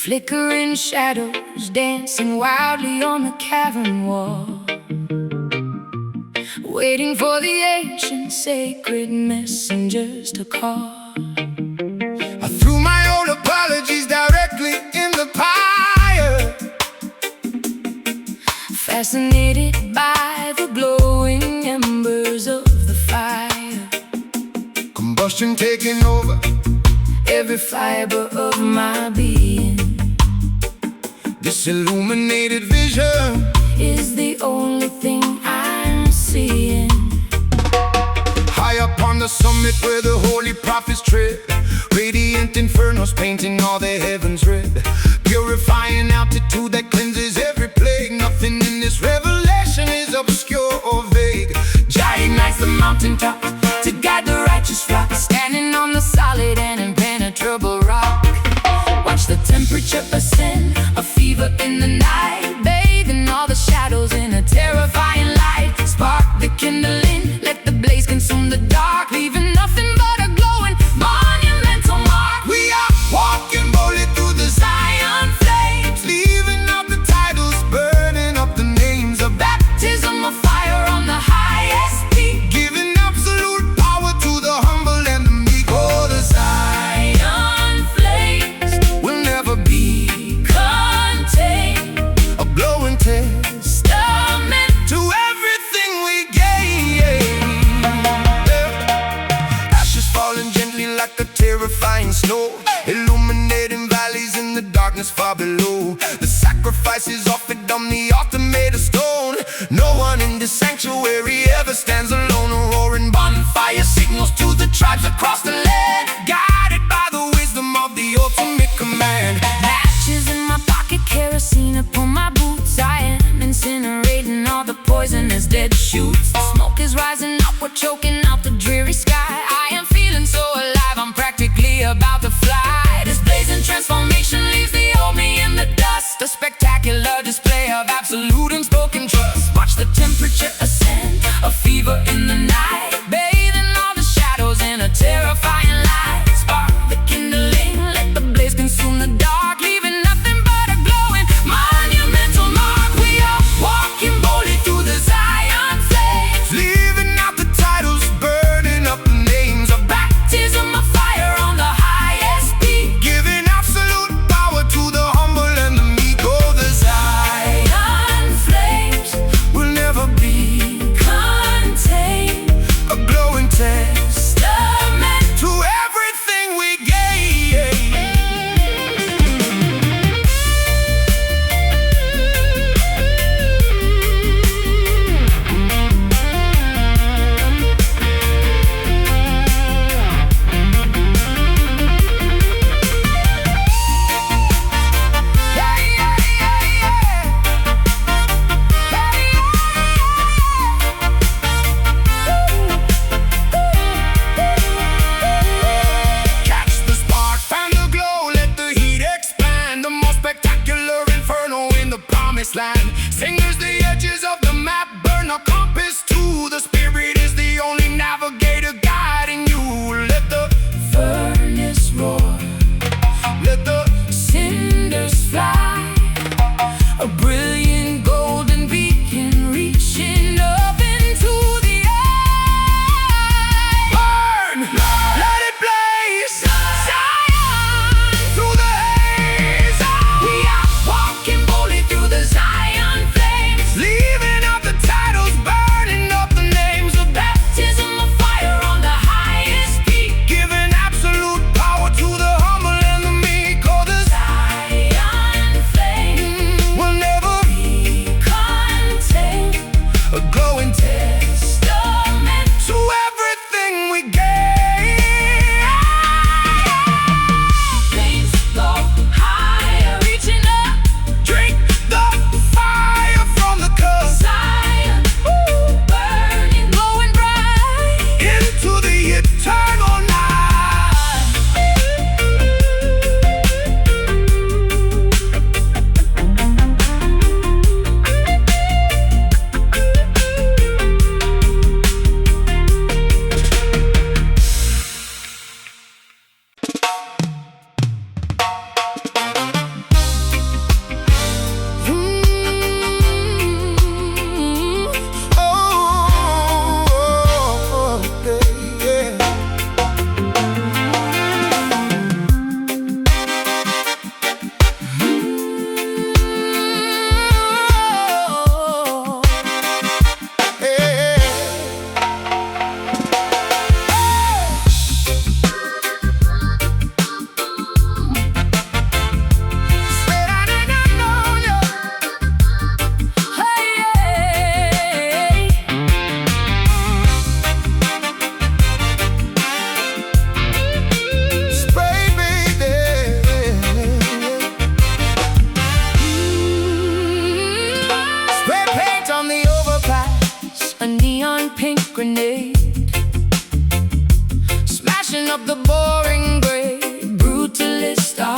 Flickering shadows dancing wildly on the cavern wall, waiting for the ancient sacred messengers to call. I threw my old apologies directly in the pyre, fascinated by the glowing embers of the fire. combustion taking over Every fiber of my being. this illuminated vision Is the only thing I'm seeing. high up on the summit where the holy prophets tread, radiant infernos painting all the heavens red, purifying altitude that cleanses every plague. Nothing in this revelation is obscure or vague. Jah ignites the mountaintop to guide the righteous flock, standing on the solid and impenetrable rock. Watch the temperature ascend, a fever in the night, bathing all the shadows in a terrifying light. Spark the kindling, let the blaze consume the dark, leaving nothing but a glowing monumental mark. We are walking boldly through the Zion flames, leaving out the titles, burning up the names of baptism of fire on the highest peak, giving absolute power to the humble and the meek. Oh, the Zion flames will never be contained. a blowing testament Testament to everything we gain. Ashes falling gently like a terrifying snow, illuminating valleys in the darkness far below. The sacrifice is offered on the altar made of stone. No one in this sanctuary ever stands alone. A roaring bonfire signals to the tribes across the land, guided by the wisdom of the ultimate command. matches in my pocket, kerosene upon my boots. I am incinerating all the poisonous dead shoots. The smoke is rising up, we're choking out the dreary sky. I am feeling so alive, I'm practically about to fly. This blazing transformation leaves the old me in the dust, a spectacular display of absolute unspoken trust. Watch the temperature ascend, a fever in the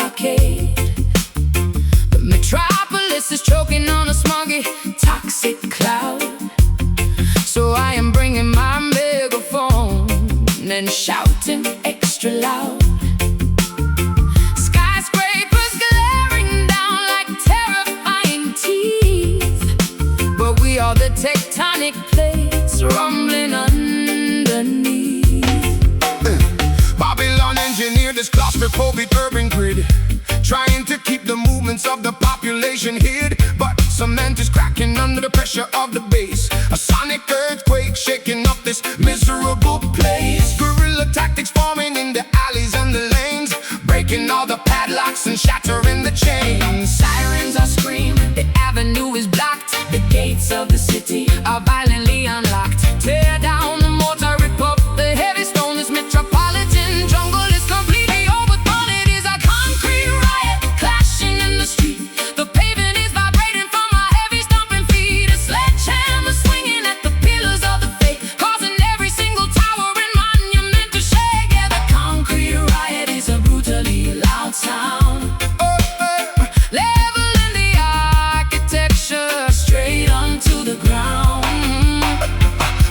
blockade. The metropolis is choking on a smoggy, toxic cloud. So I am bringing my megaphone and shouting extra loud. Skyscrapers glaring down like terrifying teeth, but we are the tectonic plates rumbling underneath. Babylon engineered this claustrophobic urban grid, trying to keep the movements of the population hid. But cement is cracking under the pressure of the bass, a sonic earthquake shaking up this miserable place. Guerrilla tactics forming in the alleys and the lanes, breaking all the padlocks and shattering the chains. Sirens are screaming, the avenue is blocked, the gates of the city are violently unlocked. Tear down the mortar, rip up the heavy stone. This metropolitan jungle is completely overthrown. It is a concrete riot clashing in the street. The pavement is vibrating from our heavy stomping feet. A sledgehammer swinging at the pillars of the faith, causing every single tower and monument to shake. Yeah, the concrete riot is a brutally loud sound, leveling the architecture straight onto the ground.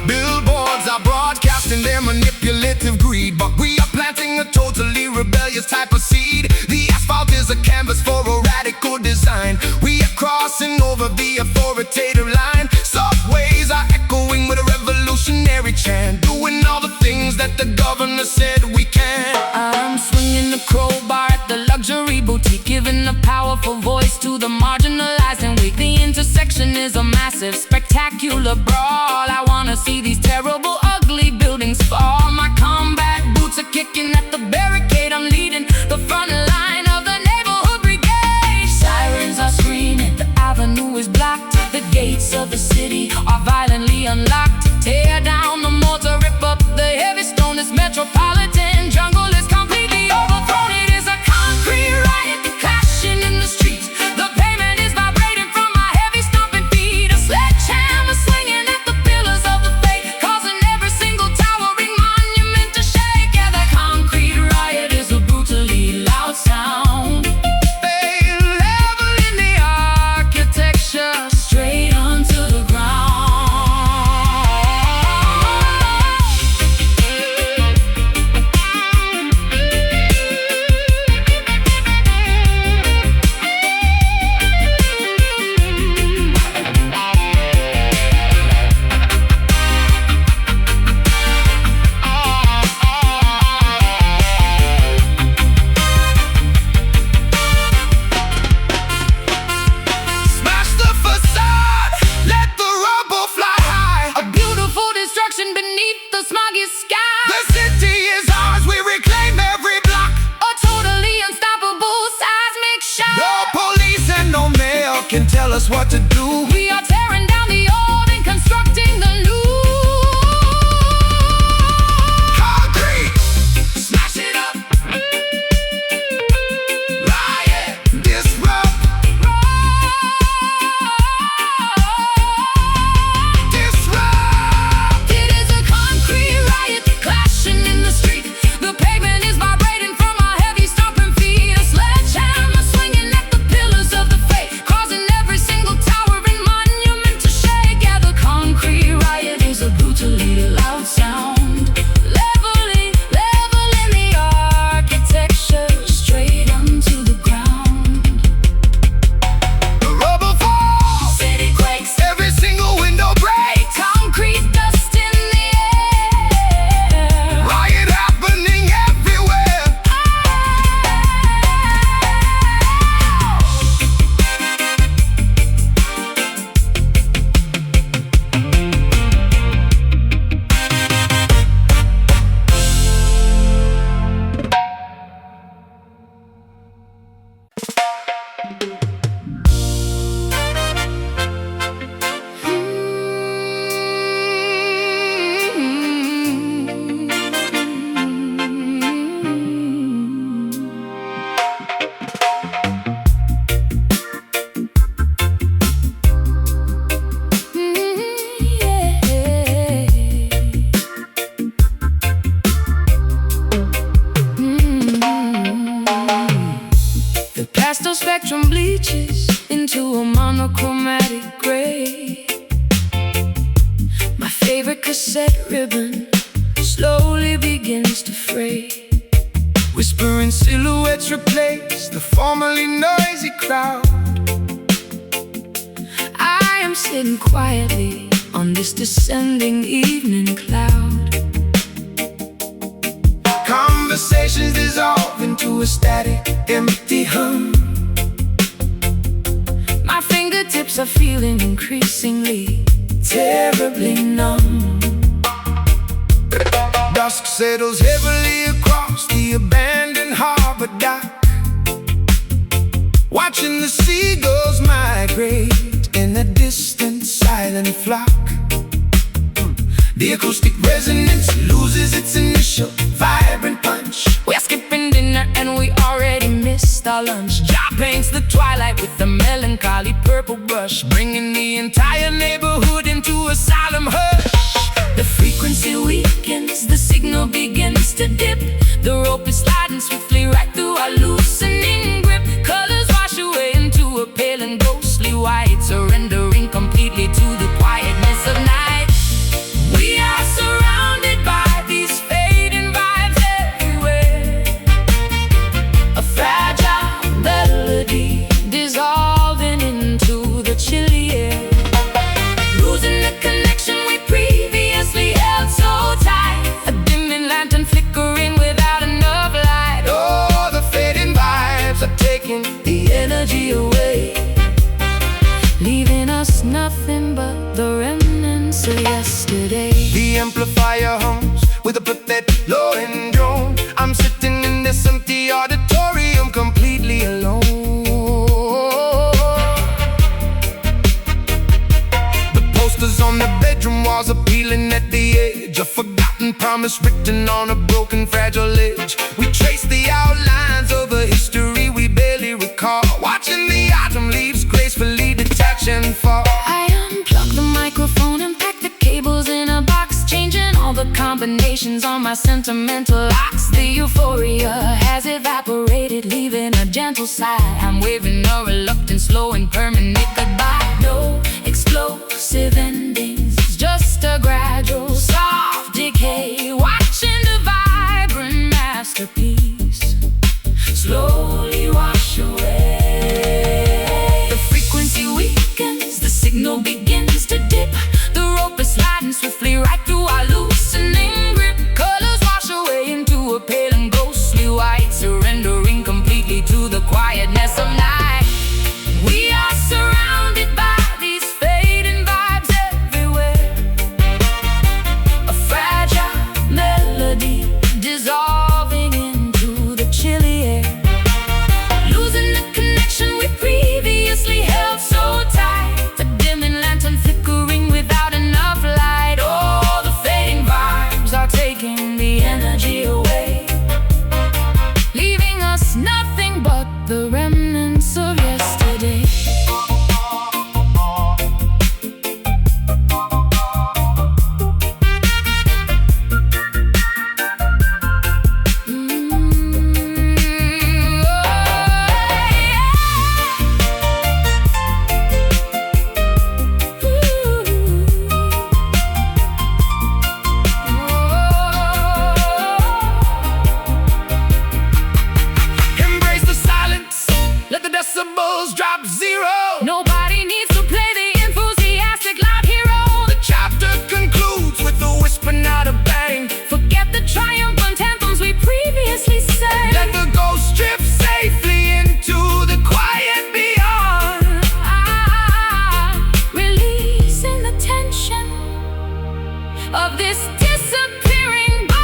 Billboards are broadcasting their manipulative greed, but we are planting a totally rebellious type of seed. The asphalt is a canvas for a radical design. We are crossing over the authoritative line. Subways are echoing with a revolutionary chant, doing all the things that the governor said we can't. I'm swinging the crowbar at the luxury boutique, giving a powerful voice to the marginalized and weak. The intersection is a massive, spectacular brawl. I wanna see these terrible, ugly buildings fall. My combat boots are kicking at the barricade. I'm leading the front line of the neighborhood brigade. Sirens are screaming, the avenue is blocked, the gates of the city are violently unlocked. Tear down the mortar, rip up the heavy stone. This metropolitan jungle is completely overthrown. It is a concrete riot clashing in the streets. The pavement is vibrating from our heavy stomping feet. A sledgehammer swinging at the pillars of the faith, causing every single towering monument to shake. Yeah, the concrete riot is a brutally loud sound, leveling the architecture straight onto the ground. Smash the facade, let the rubble fly high. A beautiful destruction beneath the smoggy sky. The city is ours, we reclaim every block. A totally unstoppable seismic shock. No police and no mayor can tell us what to do. We are tearing down the old and constructing the new. Concrete, smash it up. Riot, disrupt, disrupt. It is a concrete riot clashing in the street. The pavement is vibrating from our heavy stomping feet. A sledgehammer swinging at the pillars of the faith, causing every single tower and monument Pastel spectrum bleaches into a monochromatic gray. My favorite cassette ribbon slowly begins to fray. Whispering silhouettes replace the formerly noisy crowd. I am sitting quietly on this descending evening cloud. Conversations dissolve into a static, empty hum. My fingertips are feeling increasingly terribly numb. Dusk settles heavily across the abandoned harbor dock, watching the seagulls migrate in a distant silent flock. The acoustic resonance loses its initial vibrant punch. We're skipping dinner and we already missed our lunch. Jah paints the twilight with a melancholy purple brush, bringing the entire neighborhood into a solemn hush. The frequency weakens, the signal begins to dip. The rope is sliding swiftly right through our loosening grip. Colors wash away into a pale and ghostly white, surrendering completely to the quietness of night. We are surrounded by these fading vibes everywhere. A fragile melody dissolving into the chilly air. Losing the connection we previously held so tight. A dimming lantern flickering without enough light. Oh, the fading vibes are taking The energy away, leaving us nothing but the remnants of yesterday. the amplifier hums with a pathetic lowing drone. I'm sitting in this empty auditorium completely alone. The posters on the bedroom walls are peeling at the edge. A forgotten promise written on a broken, fragile edge. We trace the outlines of a history we barely recall, watching the autumn leaves gracefully detach and fall. I unplug the microphone and pack the cables in a box, changing all the combinations on my sentimental locks. The euphoria has evaporated, leaving a gentle sigh. I'm waving a reluctant, slow and permanent goodbye. No explosive endings, just a gradual, soft decay. Watching the vibrant masterpiece slowly wash away. The frequency weakens, the signal begins to dip. The rope is sliding swiftly right through our loosening grip. Colors wash away into a pale and ghostly white, surrendering completely to the quietness of night. We are surrounded by these fading vibes everywhere. A fragile melody dissolving into the chilly air. Losing the connection we previously held so tight. A dimming lantern flickering without enough light. Oh, the fading vibes are taking the energy away, leaving us nothing but the remnants of yesterday. Embrace the silence, let the decibels drop zero. Nobody needs to play the enthusiastic loud hero. The chapter concludes with a whisper, not a bang. Forget the triumphant anthems we previously sang. Let the ghost drift safely into the quiet beyond. Releasing the tension of this disappearing bond.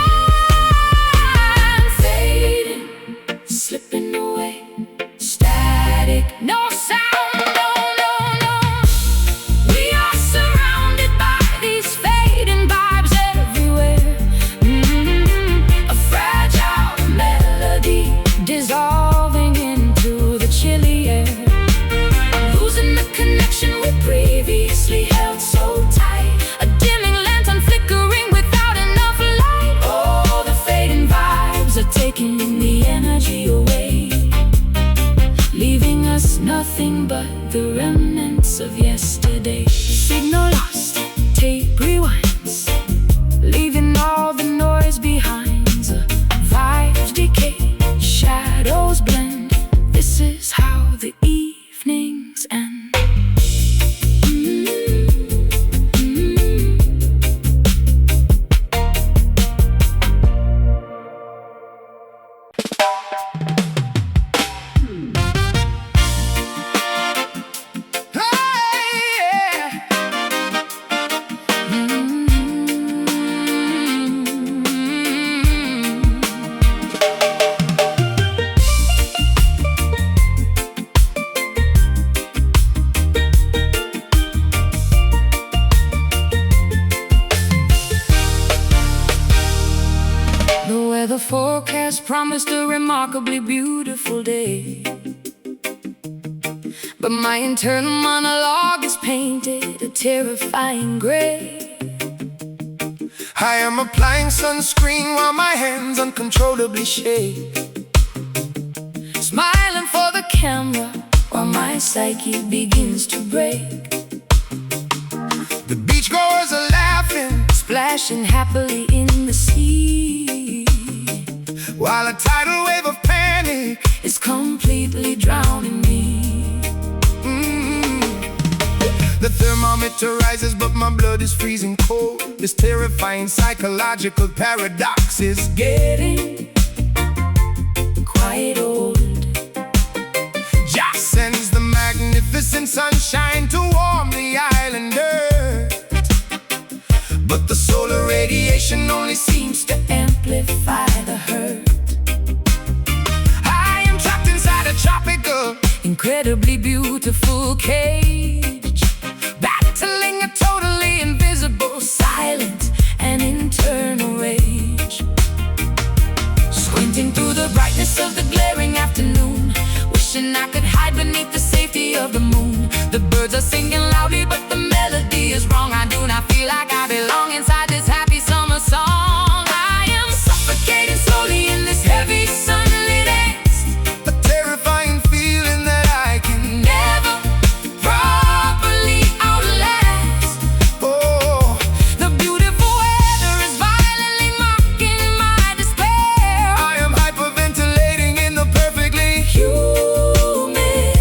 Fading, slipping away, static, no sound, no, no, no. We are surrounded by these fading vibes everywhere. A fragile melody dissolving into the chilly air. Losing the connection we previously held so tight. A dimming lantern flickering without enough light. Oh, the fading vibes are taking the energy away, leaving is nothing but the remnants of yesterday. Signal lost, tape rewinds, leaving all the noise behind. The vibes decay, shadows blend. This is how the evenings end. The forecast promised a remarkably beautiful day, but my internal monologue is painted a terrifying gray. I am applying sunscreen while my hands uncontrollably shake, smiling for the camera while my psyche begins to break. The beachgoers are laughing, splashing happily in the sea, while a tidal wave of panic is completely drowning me. The thermometer rises, but my blood is freezing cold. This terrifying psychological paradox is getting quite old. Jah sends the magnificent sunshine to warm the island earth, but the solar radiation only seems to amplify the hurt. I am trapped inside a tropical, incredibly beautiful cage, battling a totally invisible, silent and internal rage. Squinting through the brightness of the glaring afternoon, wishing I could hide beneath the safety of the moon. The birds are singing loudly, but the melody is wrong. I do not feel like I belong inside this happy summer song. I am suffocating slowly in this heavy sunlit haze, a terrifying feeling that I can never properly outlast. Oh, The beautiful weather is violently mocking my despair. I am hyperventilating in the perfectly Humid,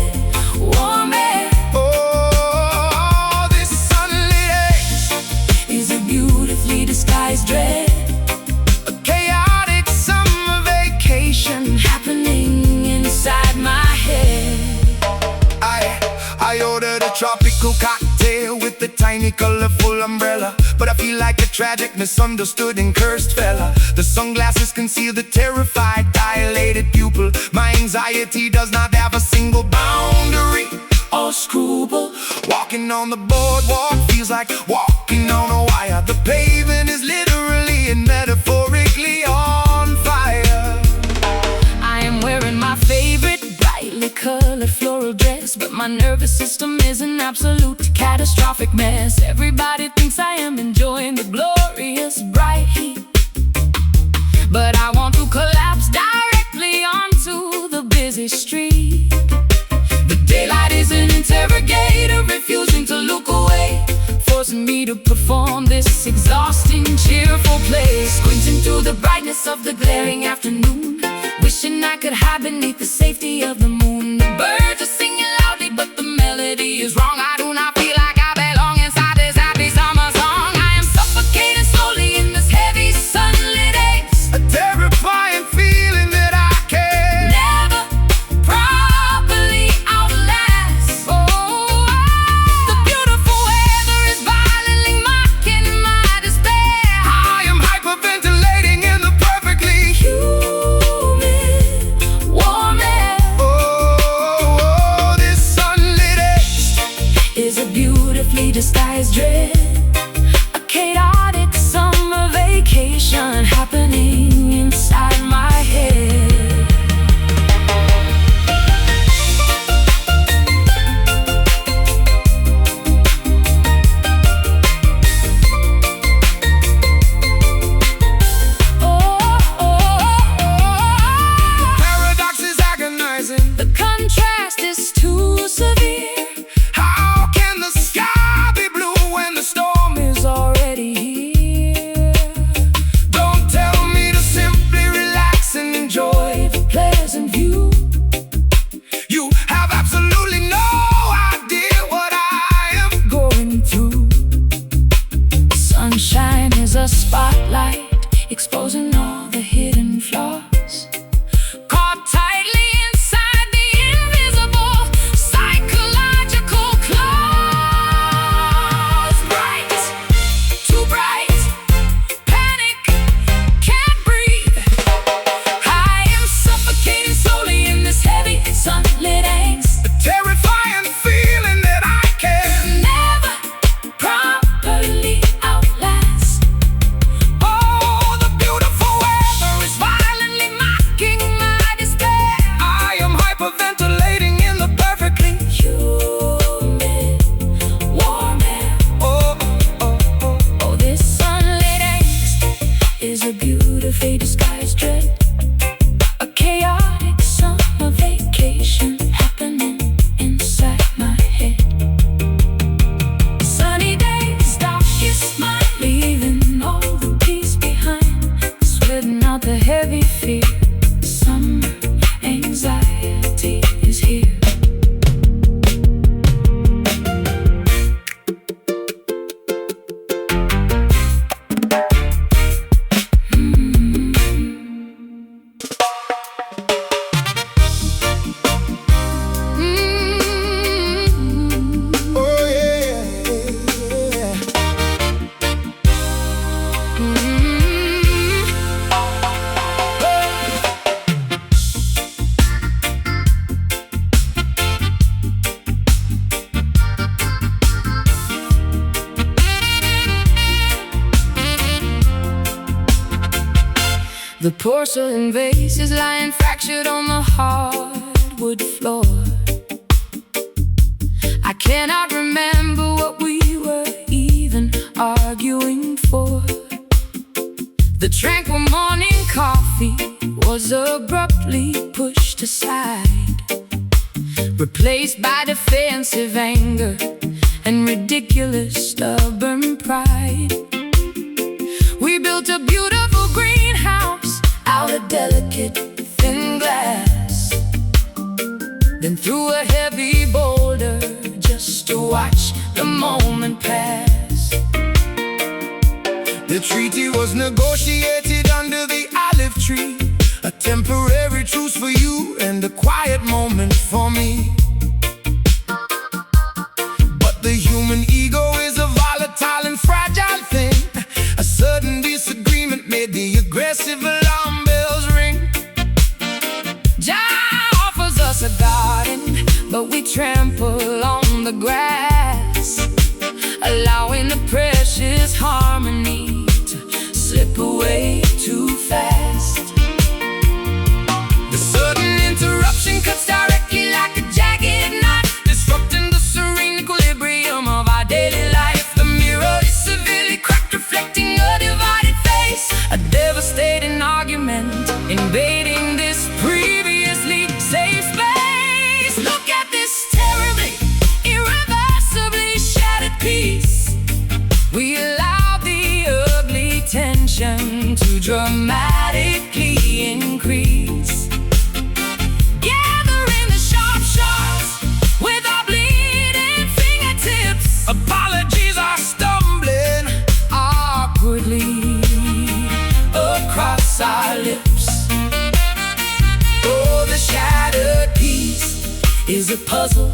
warm air oh, this sunlit haze, is a beautifully disguised dread, a chaotic summer vacation. happening inside my head. I ordered a tropical cocktail with a tiny colorful umbrella, but I feel like a tragic, misunderstood and cursed fella. The sunglasses conceal the terrified, dilated pupil. My anxiety does not have a single boundary Or scruple, walking on the boardwalk feels like walking on a wire. The pavement is literally and metaphorically on fire. I am wearing my favorite brightly colored floral dress, but my nervous system is an absolute catastrophic mess. Everybody thinks I am enjoying the glorious bright heat, but I want to collapse directly onto the busy street. The daylight is an interrogator, refusing to look away, forcing me to perform this exhausting, cheerful play. Squinting through the brightness of the glaring afternoon, wishing I could hide beneath the safety of the moon. The birds are singing loudly, but the melody is wrong. I do not feel like I belong inside this happy summer song. I am suffocating slowly in this heavy sunlit haze, A terrifying feeling that I can never properly outlast. Oh, the beautiful weather is violently mocking my despair. I am hyperventilating in the perfectly Humid, warm air oh, The porcelain vase is lying fractured on the hardwood floor. I cannot remember what we were even arguing for. The tranquil morning coffee was abruptly pushed aside, replaced by defensive anger and ridiculous stubborn pride. We built a beautiful greenhouse out of delicate thin glass, then threw a heavy boulder just to watch the moment pass. The treaty was negotiated under the olive tree, a temporary truce for you and a quiet moment for me. But the human ego is a volatile and fragile thing. A sudden disagreement made the aggressive alarm bells ring. Jah offers us a garden, but we trample on the grass, allowing the precious harmony to slip away too fast. The sudden interruption cuts directly like a jagged knife, disrupting the serene equilibrium of our daily life. The mirror is severely cracked, reflecting a divided face. A devastating argument invading this previously safe space. Look at this terribly, irreversibly shattered piece. We allow the ugly tension to dramatically increase. Gathering the sharp shards with our bleeding fingertips. Apologies are stumbling Awkwardly across our lips. Oh, the shattered piece is a puzzle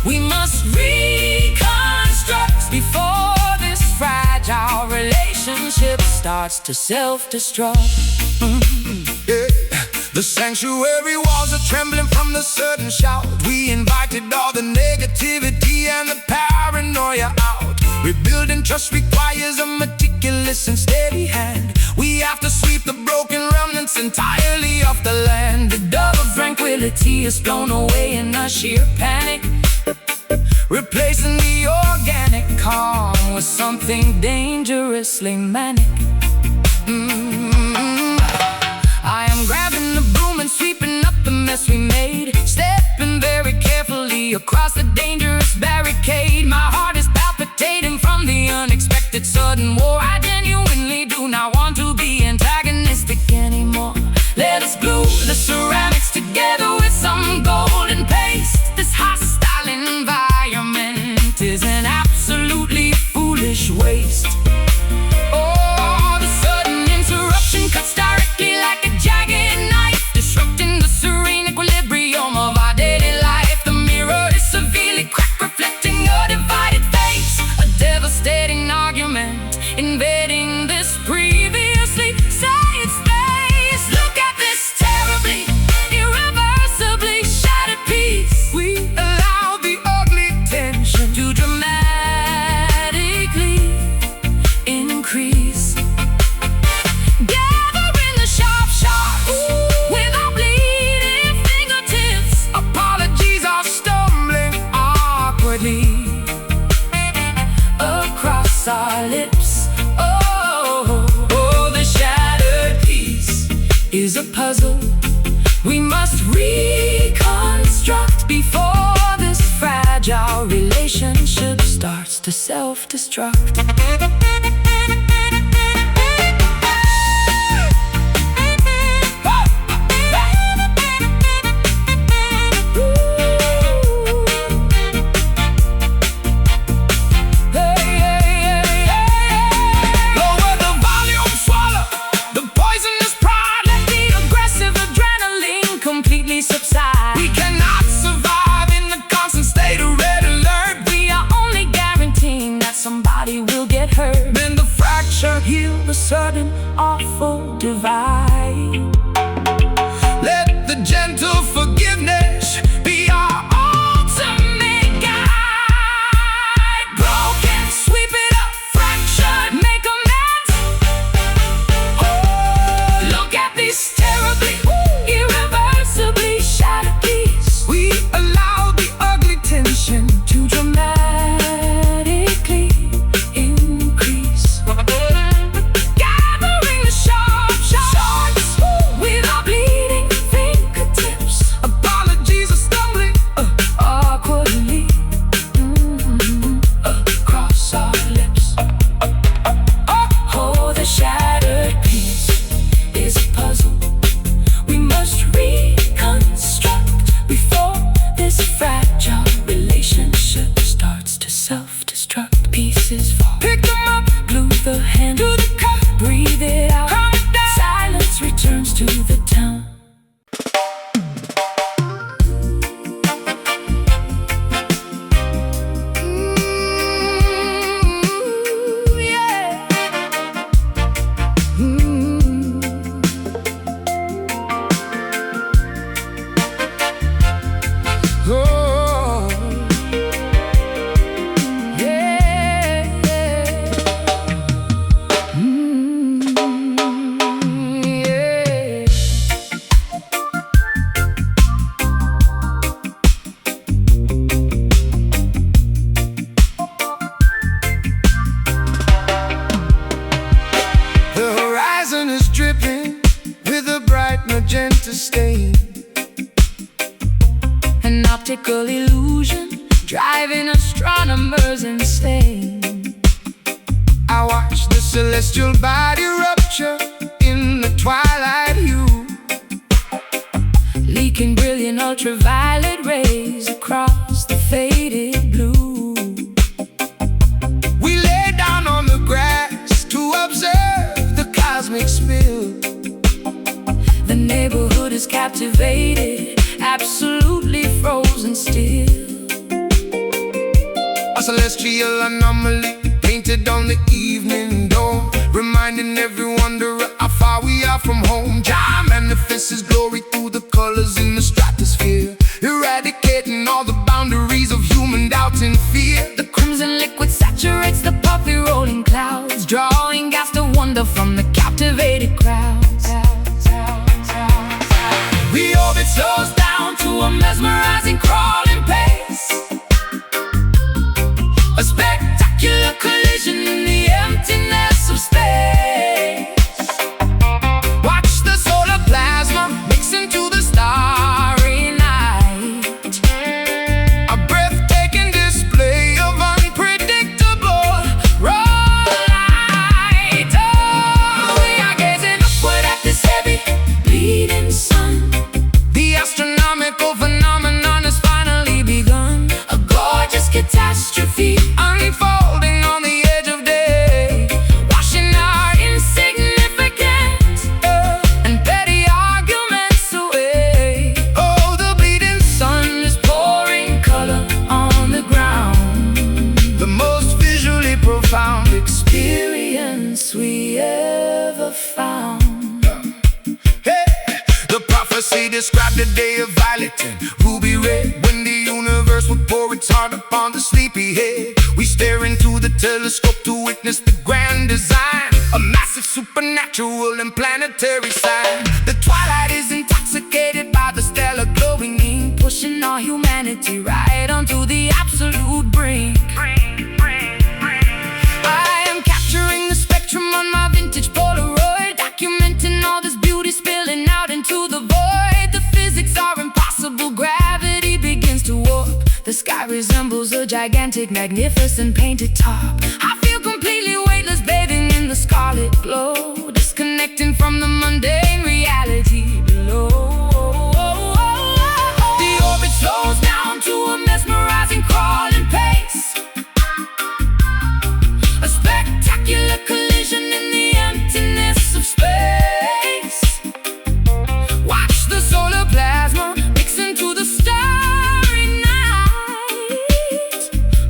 we must reconstruct before this fragile relationship starts to self-destruct. Yeah. The sanctuary walls are trembling from the sudden shout. We invited all the negativity and the paranoia out. Rebuilding trust requires a meticulous and steady hand. We have to sweep the broken remnants entirely off the land. The dove of tranquility is blown away in a sheer panic, replacing the organic calm with something dangerously manic. I am grabbing the broom and sweeping up the mess we made, stepping very carefully across the dangerous barricade. My heart is palpitating from the unexpected sudden war. I genuinely do not want to be antagonistic anymore. Let us glue the ceramics together with some golden paste. This hostile environment is an absolutely foolish waste. Oh, the sudden interruption cuts directly like a jagged knife, disrupting the serene equilibrium of our daily life. The mirror is severely cracked, reflecting a divided face. A devastating argument invading this previously safe space. Look at this terribly, irreversibly shattered piece. We allow the ugly tension to dramatically increase. Gathering the sharp shards with our bleeding fingertips. Apologies are stumbling Awkwardly across our lips. Oh, the shattered piece is a puzzle we must reconstruct before this fragile relationship starts to self-destruct. Lower the volume, swallow the poisonous pride. Let the aggressive adrenaline completely subside. We cannot survive in the constant state of red alert. We are only guaranteeing that somebody will get hurt. This fragile relationship starts to self-destruct. Pieces fall. Pick them up, glue the hand to the cup, breathe it out. Calm it down. Silence returns to the town. Magenta stain, an optical illusion driving astronomers insane. I watch the celestial body rupture in the twilight hue, leaking brilliant ultraviolet rays across the faded blue. We lay down on the grass to observe the cosmic spill. The neighborhood is captivated, absolutely frozen still. A celestial anomaly painted on the evening dome, reminding every wanderer how far we are from home. Jah manifests His glory through the colors in the stratosphere, eradicating all the boundaries of human doubt and fear. The crimson liquid saturates the puffy rolling clouds, drawing gasps of wonder from the captivated crowds. The orbit Slows down to a mesmerizing crawling pace, a spectacular collision in the emptiness of space. Watch the solar plasma mix into the starry night, a breathtaking display of unpredictable raw light. Oh, we are gazing upward at this heavy, bleeding sun. The astronomical phenomenon has finally begun, a gorgeous catastrophe unfolding on the edge of day, washing our insignificance and petty arguments away. Oh, the bleeding sun is pouring color on the ground, The most visually profound experience we ever found. Hey, the prophecy described a day of violet and ruby red, when the universe would pour its heart upon the sleepy head. We stare into the telescope to witness the grand design, a massive supernatural and planetary sign. The twilight is intoxicated by the stellar glowing, pushing our humanity right onto the absolute brink. I am capturing the spectrum on my vintage Polaroid, documenting all this beauty spilling out into the void. The physics are impossible, gravity begins to warp. The sky resembles a gigantic, magnificent painted top. I feel completely weightless, bathing in the scarlet glow, disconnecting from the mundane reality below. The orbit slows down to a mesmerizing crawling pace, a spectacular collision in the emptiness of space. Watch the solar plasma mix into the starry night,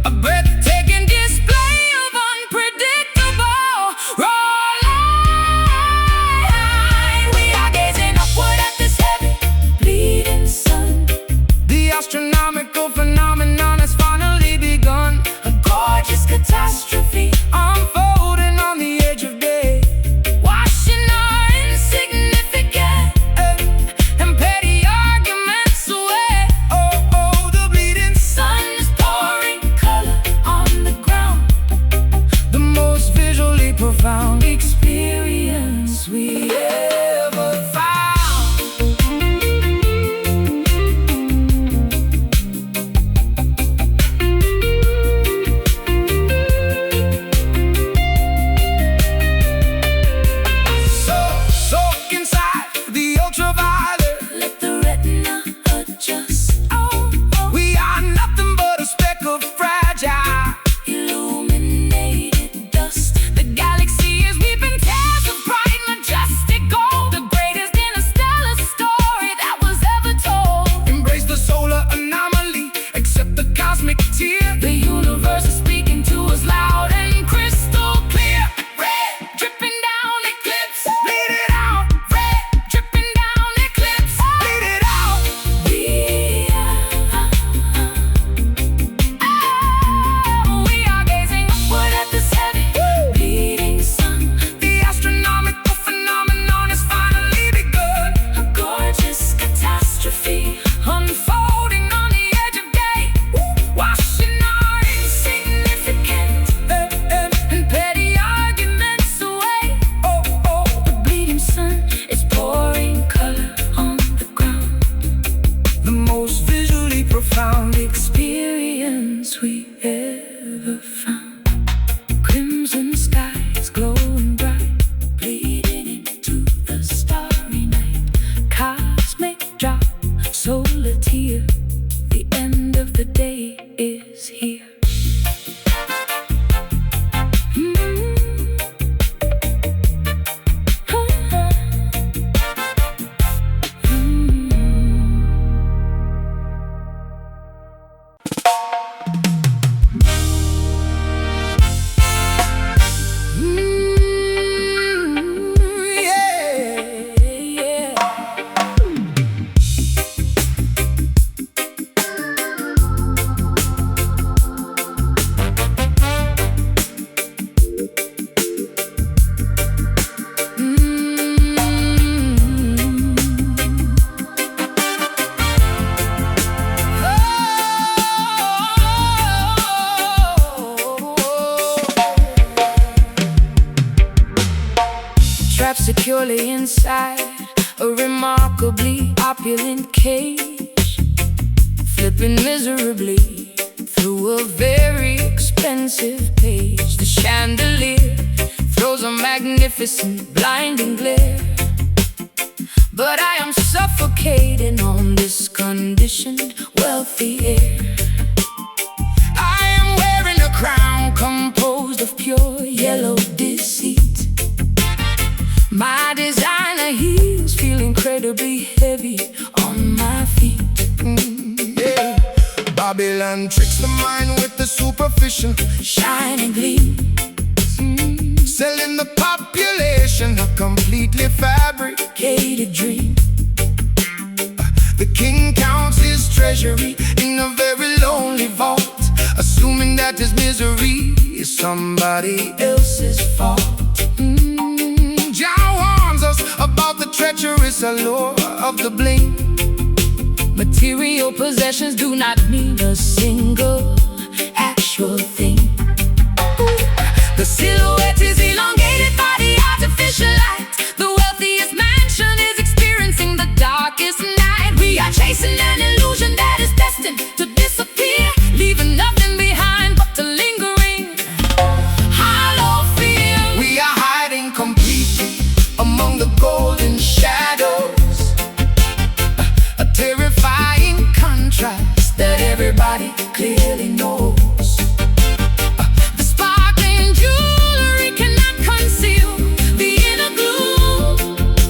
a breathtaking display of unpredictable raw light. We are gazing upward at this heavy, bleeding sun. The astronomical phenomenon the day is here. Trapped securely inside a remarkably opulent cage, flipping miserably through a very expensive page. The chandelier throws a magnificent blinding glare, but I am suffocating on this conditioned wealthy air. I am wearing a crown composed of pure yellow deceit. My designer heels feel incredibly heavy on my feet. Yeah. Babylon tricks the mind with the superficial shining gleam, selling the population a completely fabricated dream. The king counts his treasury in a very lonely vault, assuming that his misery is somebody else's fault. Jah warns us about the treacherous allure of the bling. Material possessions do not mean a single actual thing. The silhouette is elongated by the artificial light. The wealthiest mansion is experiencing the darkest night. We are chasing an illusion that is destined to disappear, leaving nothing behind but the lingering hollow fear. We are hiding completely among the golden shadows, a terrifying contrast that everybody clearly knows. The sparkling jewelry cannot conceal the inner gloom.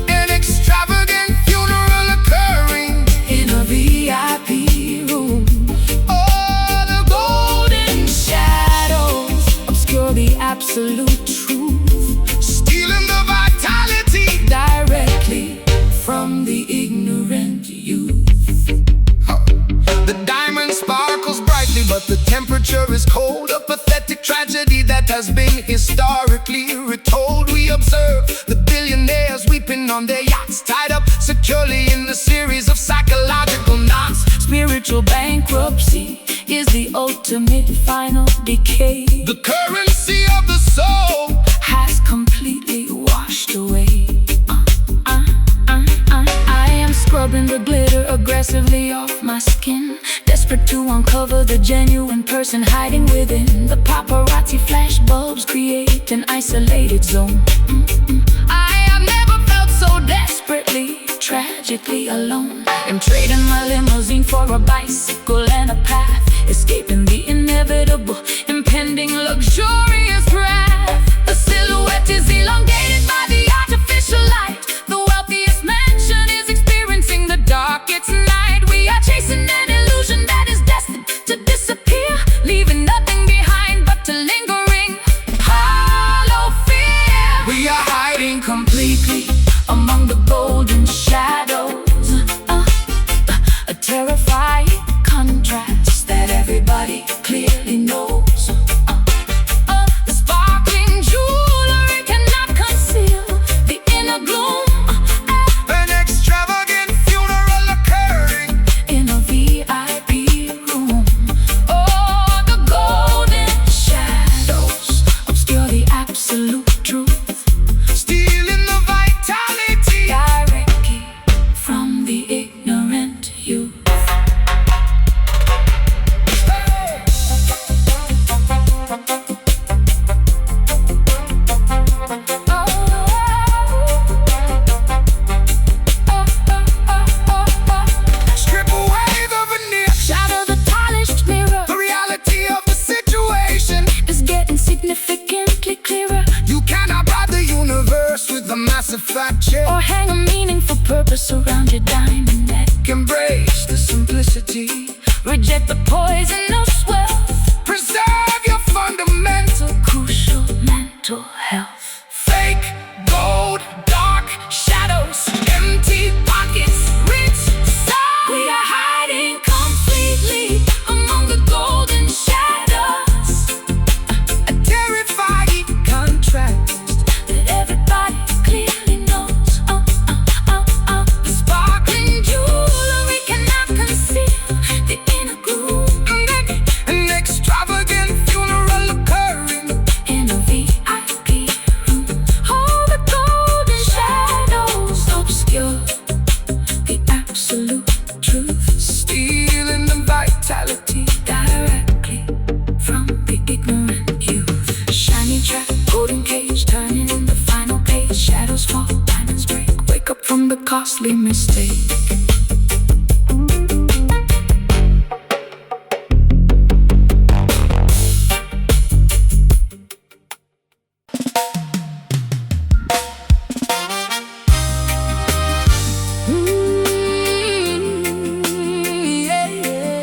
an extravagant funeral occurring In a VIP room, all the golden shadows obscure the absolute truth, stealing the vitality directly from the ignorant youth. The diamond sparkles brightly, but the temperature is cold. A pathetic tragedy that has been historically retold. We observe the billionaires weeping on their yachts, tied up securely in a series of psychological knots. Spiritual bankruptcy is the ultimate final decay. The currency of the soul Has completely washed away. I am scrubbing the glitter aggressively off my skin, desperate to uncover the genuine person hiding within. The paparazzi flash bulbs create an isolated zone. I have never felt so desperately, tragically alone. I'm trading my limousine for a bicycle and a path, escaping the inevitable, impending luxurious wrath. The silhouette is elongated by the artificial light. The wealthiest mansion is experiencing the darkest night. We are chasing an illusion that is destined to disappear, leaving nothing behind but the lingering hollow fear. we are hiding Completely among the golden shadows, a terrifying contrast that everybody clearly knows. massive fat check, or hang a meaningful purpose around your diamond neck. embrace the simplicity, Reject the poisonous wealth, preserve your fundamental. crucial mental health. Fake gold, dark shadows, empty pockets, rich side. We are hiding completely among the golden shadows A terrifying contrast. that everybody clearly knows. The sparkling Jewelry cannot conceal the inner gloom an extravagant funeral occurring. in a VIP room. All the golden shadows obscure the absolute truth, Stealing the vitality. directly from the ignorant youth. Shiny trap, golden cage, turning in the final page. Shadows fall, diamonds break. Wake up from the costly mistake. Yeah, yeah.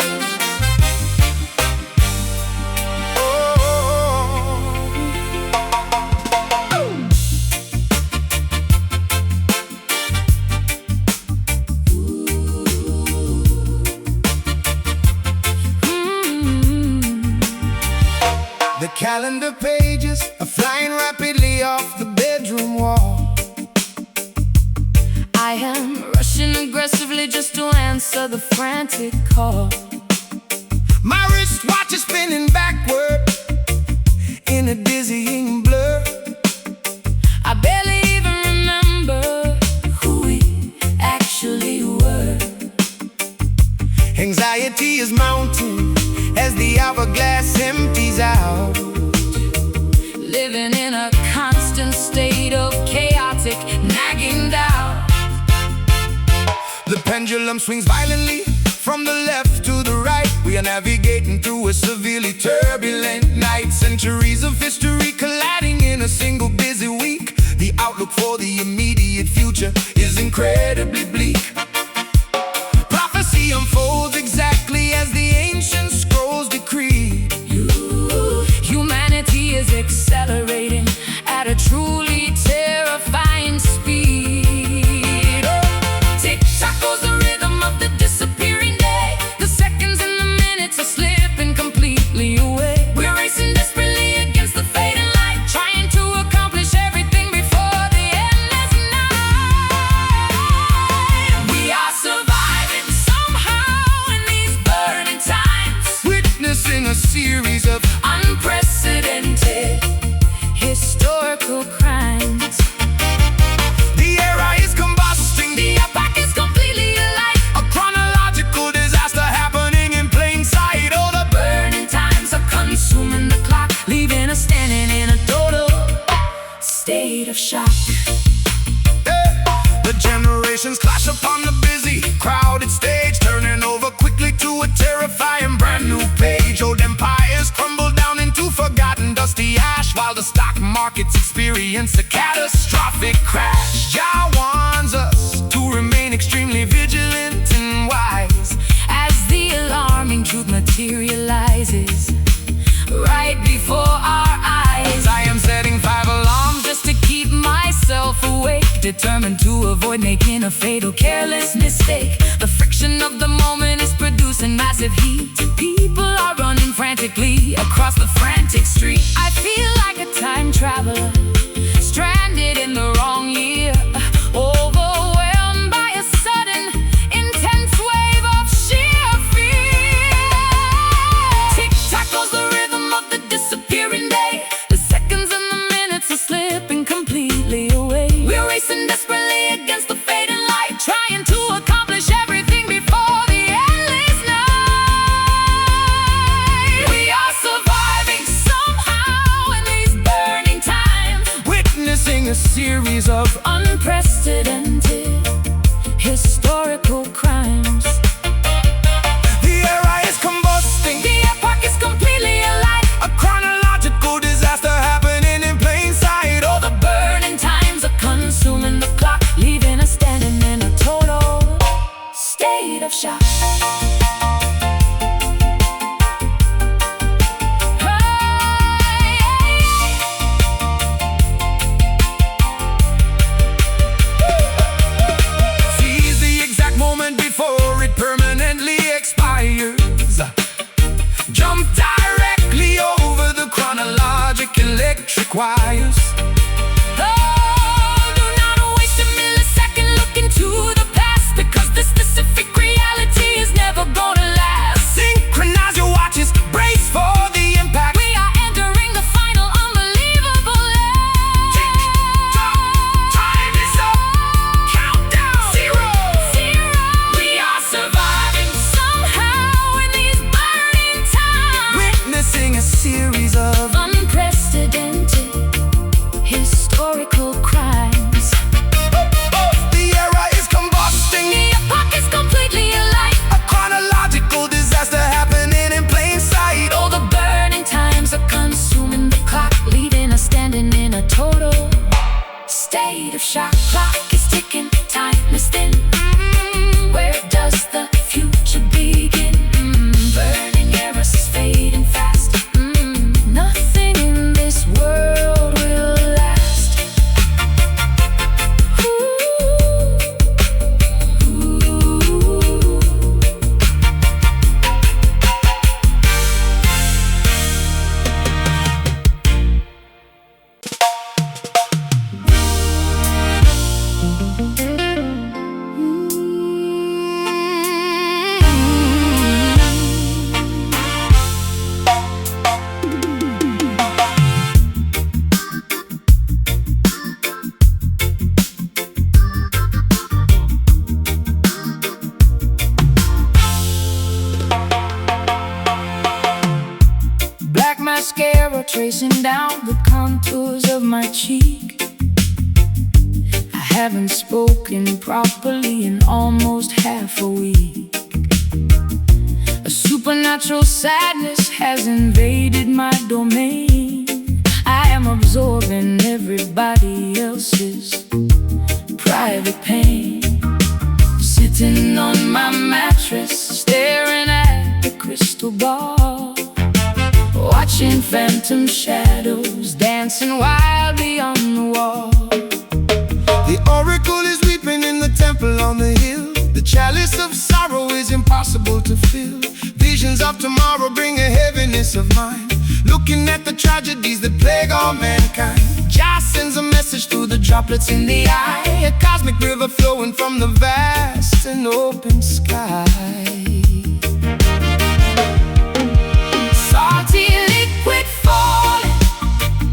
The calendar pages are flying rapidly off the bedroom wall. I am rushing aggressively just to answer the frantic call. My wristwatch is spinning backward in a dizzying blur. I barely even remember who we actually were. Anxiety is mounting as the hourglass empties out. Living in a constant state of chaotic nagging doubt. The pendulum swings violently from the left to the right. We are navigating through a severely turbulent night. Centuries of history colliding in a single busy week. The outlook for the immediate future is incredibly bleak. Prophecy unfolds exactly as the ancient scrolls decreed. Humanity is accelerating at a truly terrifying speed. Tick-tock goes the rhythm of the disappearing day. The seconds and the minutes are slipping completely away. We're racing desperately against the fading light, trying to accomplish everything before the endless night. We are surviving somehow in these burning times, Witnessing a series of unprecedented historical crimes. the era is combusting. The epoch is completely alive. A chronological disaster happening in plain sight. Oh, the Burning times are consuming the clock, leaving us standing in a total state of shock. The generations clash upon the busy, crowded stage, turning over quickly to a terrifying brand new page. Old empires crumble down into forgotten dusty ash, while the stock markets experience a catastrophic crash. Jah warns us to remain extremely vigilant and wise As the alarming truth materializes right before our eyes. I am setting 5 alarms Just to keep myself awake, determined to avoid making a fatal careless mistake. The friction of the moment is producing massive heat. People are running frantically across the frantic street. I feel like a time traveler, stranded in the wrong year, overwhelmed by a sudden intense wave of sheer fear. Tick-tock goes the rhythm of the disappearing day. The seconds and the minutes are slipping completely away. We're racing desperately against the fading light, trying to accomplish everything before the endless night. We are surviving somehow in these burning times, witnessing a series of unprecedented historical crimes. the era is combusting. The epoch is completely alive. A chronological disaster happening in plain sight. Oh, The burning times are consuming jump directly over the chronologic electric wires. Oh, do not waste a millisecond looking to the past, because this specific reality is never gonna last. Synchronize your watches, brace for the impact. We are entering the final unbelievable act. Tick-tock, time is up. Countdown. Zero. We are surviving somehow in these burning times, Witnessing a series of unprecedented historical crimes. the era is combusting. The epoch is completely alive. A chronological disaster happening in plain sight. All the burning times are consuming the clock, leaving us standing in a total state of shock. Clock is ticking, time is thin. Where does the future begin? Burning eras fading fast. Nothing in this world will last. Black mascara tracing down the contours of my cheek. I haven't spoken properly in almost half a week. A supernatural sadness has invaded my domain. I am absorbing everybody else's private pain. Sitting on my mattress, staring at the crystal ball, watching phantom shadows dancing wildly on the wall. The oracle is weeping in the temple on the hill. The chalice of sorrow is impossible to fill. Visions of tomorrow bring a heaviness of mind, looking at the tragedies that plague all mankind. Jah sends a message through the droplets in the eye, a cosmic river flowing from the vast and open sky. Salty liquid falling,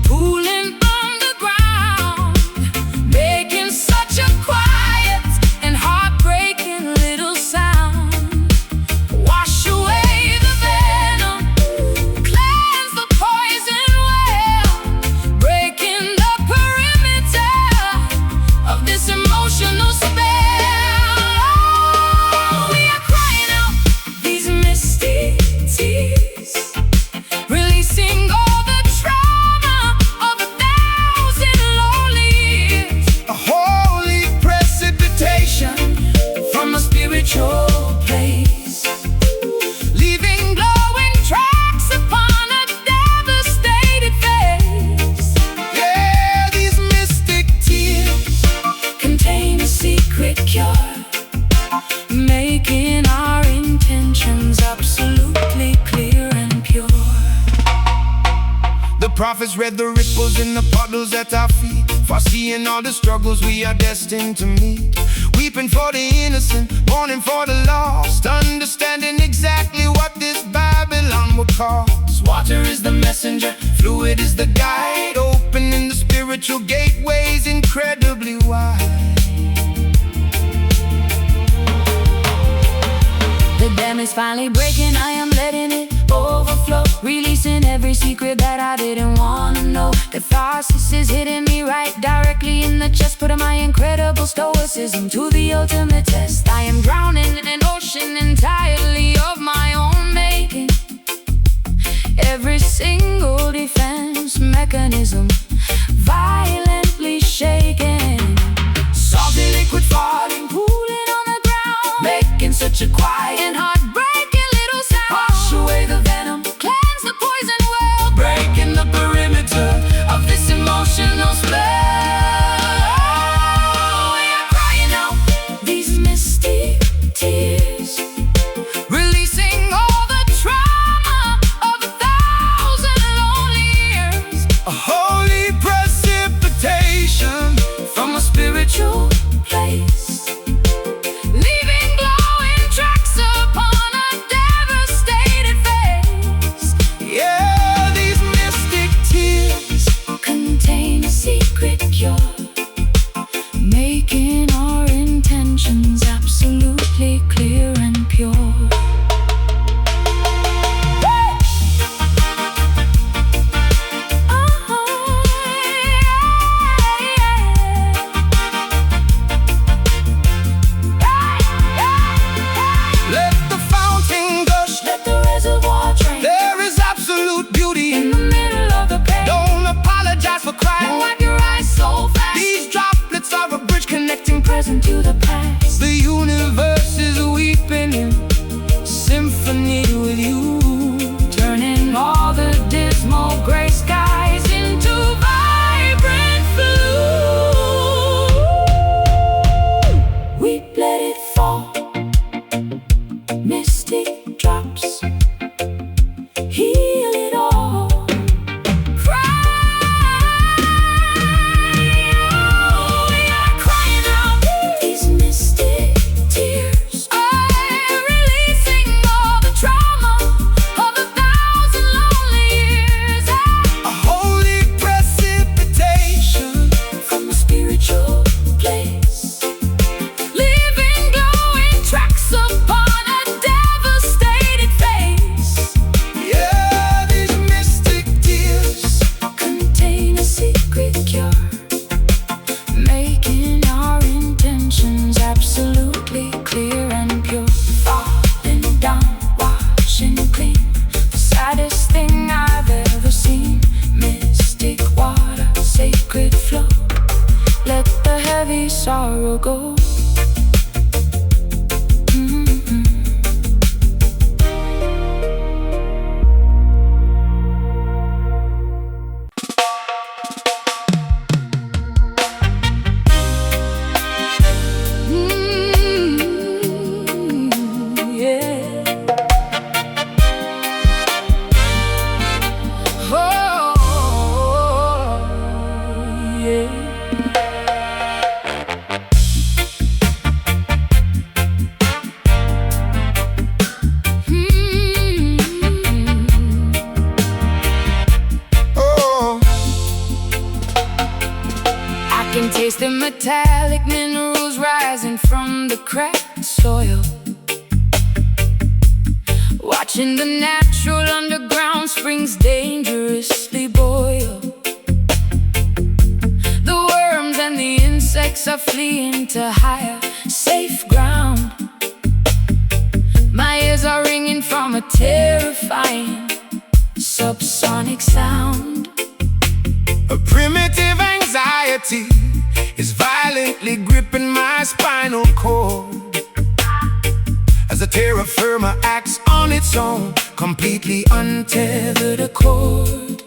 pooling on the ground, making such a quiet and heartbreaking little sound. Wash away the venom, cleanse the poison well, breaking the perimeter of this emotional spell. Oh, we are crying out these misty tears, releasing all the trauma of 1,000 lonely years. A holy precipitation From a spiritual place, leaving glowing tracks upon a devastated face. Yeah, these mystic tears Contain a secret cure, making our intentions absolutely clear and pure. The prophets read the ripples in the puddles at our feet, foreseeing all the struggles we are destined to meet. Weeping for the innocent, mourning for the lost, understanding exactly what this Babylon will cost. Water is the messenger, fluid is the guide, opening the spiritual gateways incredibly wide. The dam is finally breaking, I am letting it overflow, releasing every secret that I didn't wanna know. Catharsis is hitting me right directly in the chest, putting my incredible stoicism to the ultimate test. I am drowning in an ocean entirely of my own making. Every single defense mechanism violently shaken. Salty liquid falling, pooling on the ground, making such a quiet and heartbreaking little sound. Wash away the venom, cleanse the poison well, breaking the perimeter of this emotional spell. We are crying out these misty tears, releasing all the trauma of small gray skies into vibrant blue. We let it fall, mystic drops, heal it all. Sorrow go. Can taste the metallic minerals rising from the cracked soil. Watching the natural underground springs dangerously boil. The worms and the insects are fleeing to higher, safe ground. My ears are ringing from a terrifying subsonic sound. A primitive anxiety is violently gripping my spinal cord as a terra firma acts on its own, completely untethered accord.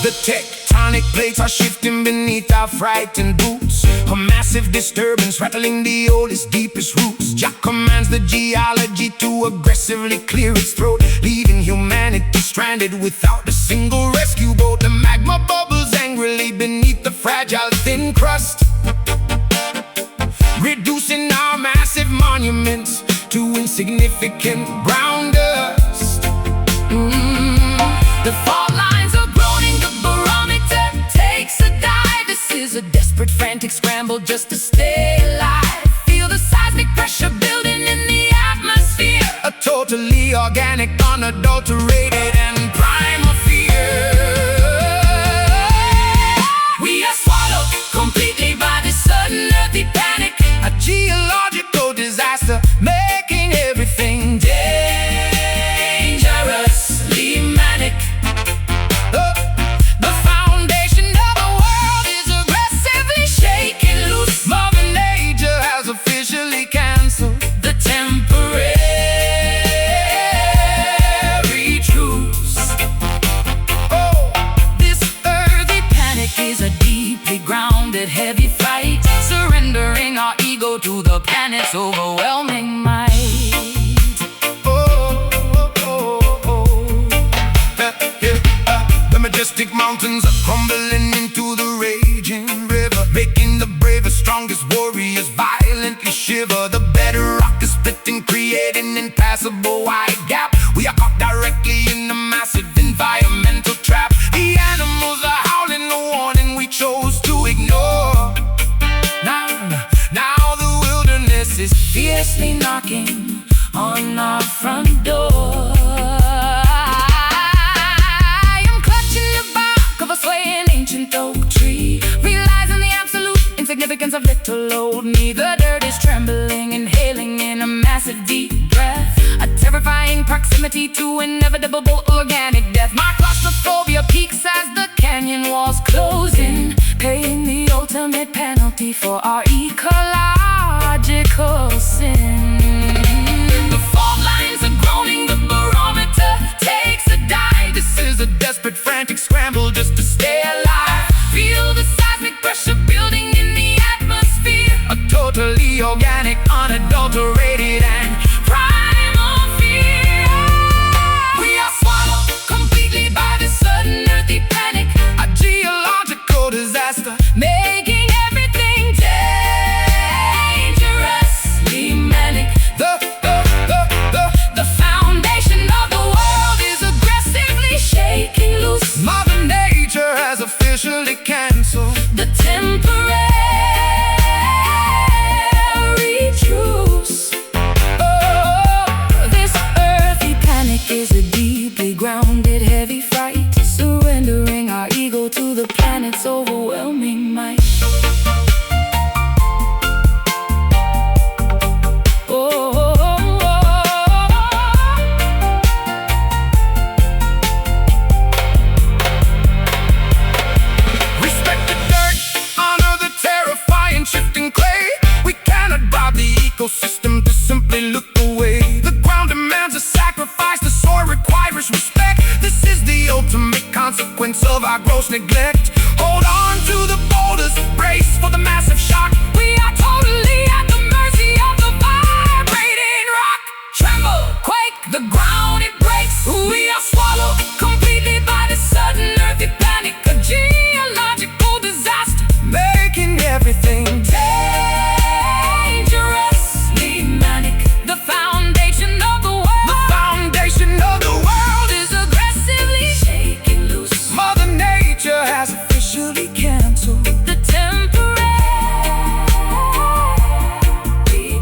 The tectonic plates are shifting beneath our frightened boots, a massive disturbance rattling the oldest, deepest roots. Jack commands the geology to aggressively clear its throat, leaving humanity stranded without a single rescue boat. The magma bubbles angrily beneath the fragile thin crust, reducing our massive monuments to insignificant brown dust. The fault lines are groaning, the barometer takes a dive. This is a desperate, frantic scramble just to stay alive. Feel the seismic pressure building in the atmosphere, a totally organic, unadulterated and primal fear. We are swallowed completely by this sudden earthy panic, a geological disaster making everything dangerously manic. The foundation of the world is aggressively shaking loose. Mother Nature has officially canceled the temporary truce. Oh, This earthy panic is a deeply grounded, heavy fight, surrendering our ego to the planet's overwhelming might. The majestic mountains are crumbling into the raging river, making the bravest, strongest warriors violently shiver. The bedrock is splitting, creating an impassable wide gap. We are caught directly in a massive environmental trap. The animals are howling the warning we chose to ignore. Now the wilderness is Fiercely knocking on our front door. I am clutching the bark of a swaying ancient oak tree, realizing the absolute insignificance of little old me. The dirt is trembling, inhaling in a massive deep breath, a terrifying proximity to inevitable organic death. My claustrophobia peaks as the canyon walls close in, paying the ultimate penalty for our ecological sin. The fault lines are groaning, the barometer takes a by gross neglect. Hold on to the boulders, brace for the massive shock. We are totally at the mercy of the vibrating rock. Tremble, quake, the ground it breaks. We are swallowed completely by the sudden earthy panic, a geological disaster, Making everything dangerously manic. The foundation of the world, the foundation of the world. is aggressively shaking loose. Mother Nature has officially canceled The temporary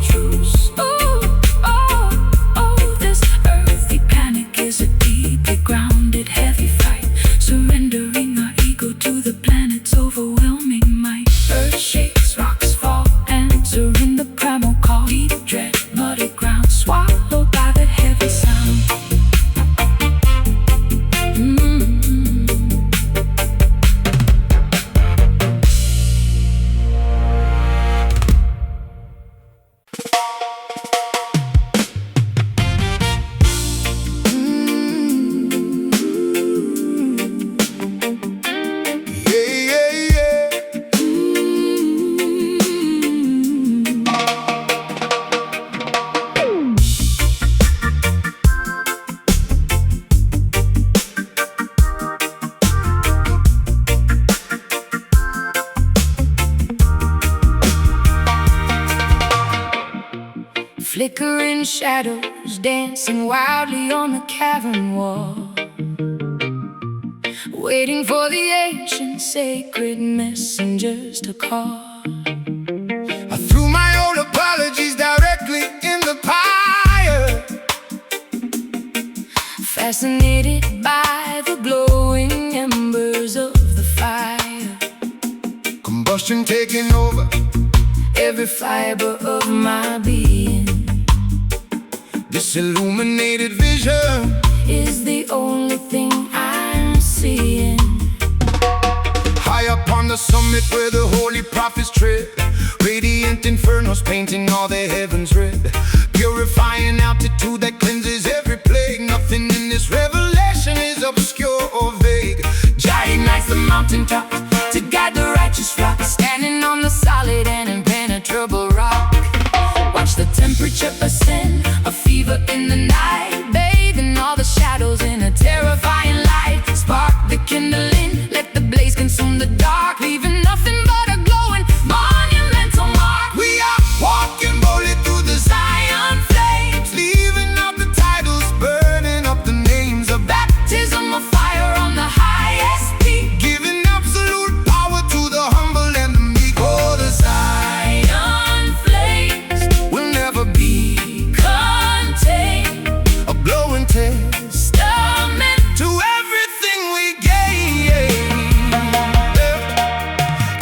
truce. Ooh, oh, oh, this earthy panic is a deeply grounded, heavy fight, surrendering our ego to the planet's overwhelming might. Earth shakes, rocks fall, answering the primal call. Deep dread, muddy ground, swallowed by the heavy sound. Yeah, yeah, yeah. Flickering shadows dancing wildly on the cavern wall, waiting for the ancient sacred messengers to call. I threw my old apologies directly in the fire. Fascinated by the glowing embers of the fire, Combustion taking over. every fiber of my being This illuminated vision is the only thing I'm seeing. high up on the summit where the holy prophets tread. Radiant infernos painting all the heavens red. Purifying altitude that cleanses every plague. Nothing in this revelation is obscure or vague. Jah ignites the mountaintop to guide the righteous flock, standing on the solid and impenetrable rock. Watch the temperature ascend, a fever in the night, bathing all the shadows in a terrifying light. Spark the kindling, let the blaze consume the dark, leaving nothing but a glowing monumental mark. We are walking boldly through the Zion flames, leaving out the titles, burning up the names of Baptism of fire on the highest peak, giving absolute power to the humble and the meek. Oh, the Zion flames will never be contained. a glowing Testament to everything we gain.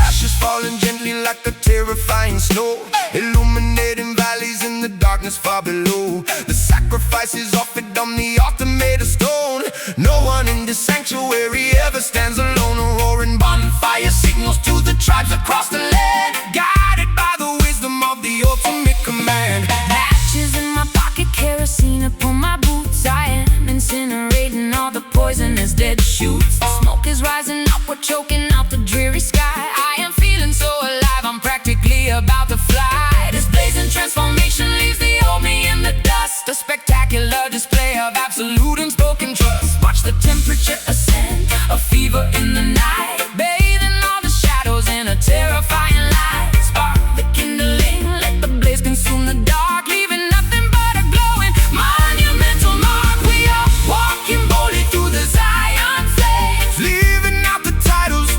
Ashes falling gently like a terrifying snow, illuminating valleys in the darkness far below. The sacrifices offered on the altar made of stone. No one in this sanctuary ever stands alone. A roaring bonfire signals to the tribes across the land, guided by the wisdom of the ultimate command. Matches in my pocket, kerosene upon my boots. I am incinerating all the poisonous dead shoots. The smoke is rising upward, choking out the dreary sky. I am feeling so alive, I'm practically about to fly. This blazing transformation leaves the old me in the dust, a spectacular display of absolute unspoken trust. Watch the temperature ascend, a fever in the night, bathing all the shadows in a terrifying light. Spark the kindling, let the blaze consume the dark, leaving nothing but a glowing monumental mark. We are walking boldly through the Zion flames, Leaving out the titles,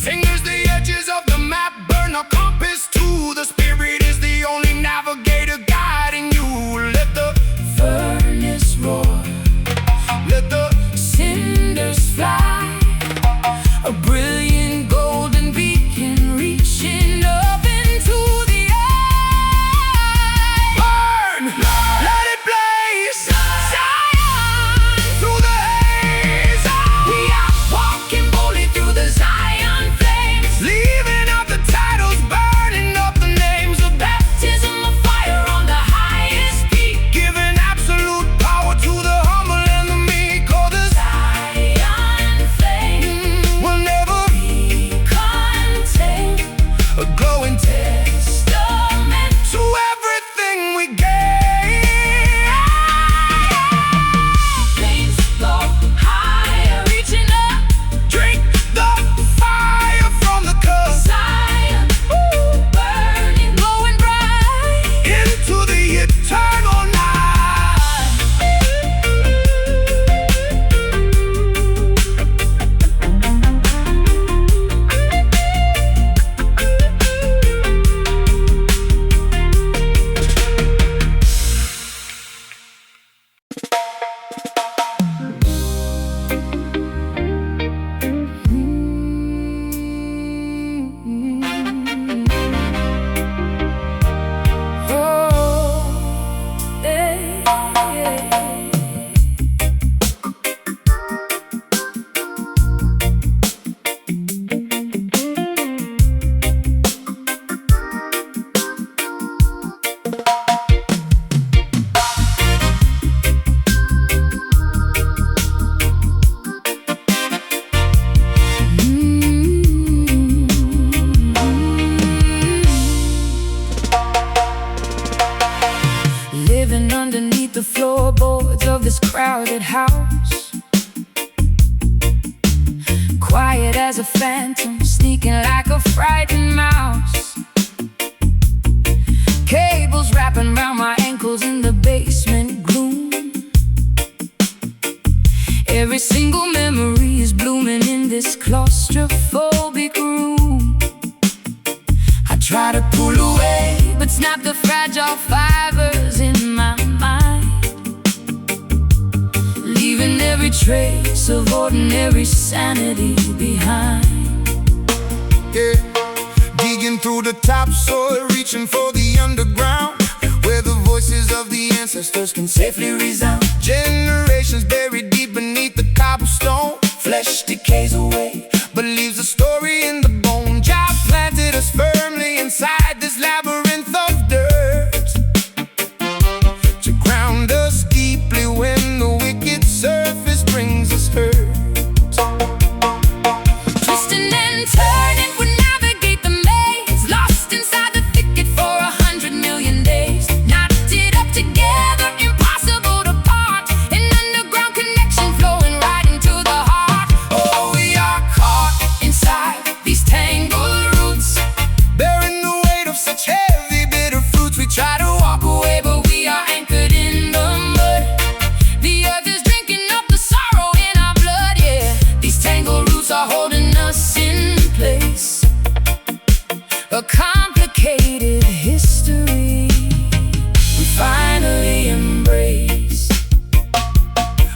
Fingers the edges of the map, burn a compass too. The spirit is the only navigator guiding you. Let the furnace roar, let the cinders fly, a brilliant golden beacon reaching up into the eye. burn, let it blaze, Zion, through the haze. we are walking boldly through the Zion flames, Leaving out the titles, burning up the names of baptism of fire on the highest peak. giving absolute power to the humble and the meek. Oh, the Zion flame will never be contained, a glowing testament to everything we gain. flames go higher, reaching up. Drink the fire from the cup Zion, burning, glowing bright. into the eternal night. Oh, yeah. Living underneath the floorboards of this crowded house, quiet as a phantom, sneaking like a frightened mouse. Cables wrapping around my ankles in the basement gloom. Every single memory is blooming in this claustrophobic room. I try to pull away, but snap the fragile fibers in my mind, leaving every trace of ordinary sanity behind. Yeah, digging through the topsoil, reaching for the underground, where the voices of the ancestors can safely resound. Generations buried deep beneath the cobblestone. Flesh decays away, but leaves a story in the bone. Jah planted us firmly inside this labyrinth of dirt, to ground us deeply when the wicked surface brings us hurt. Twisting and turning, we navigate the maze, lost inside the thicket for 100 million days. Knotted up together, impossible to part, an underground connection flowing right into the heart. Oh, we are caught Inside these tangled roots, bearing the weight of such heavy, bitter fruits. We try to walk away, but we are anchored in the mud. The earth is drinking up the sorrow in our blood, yeah. These tangled roots are holding us in place, a complicated history we finally embrace.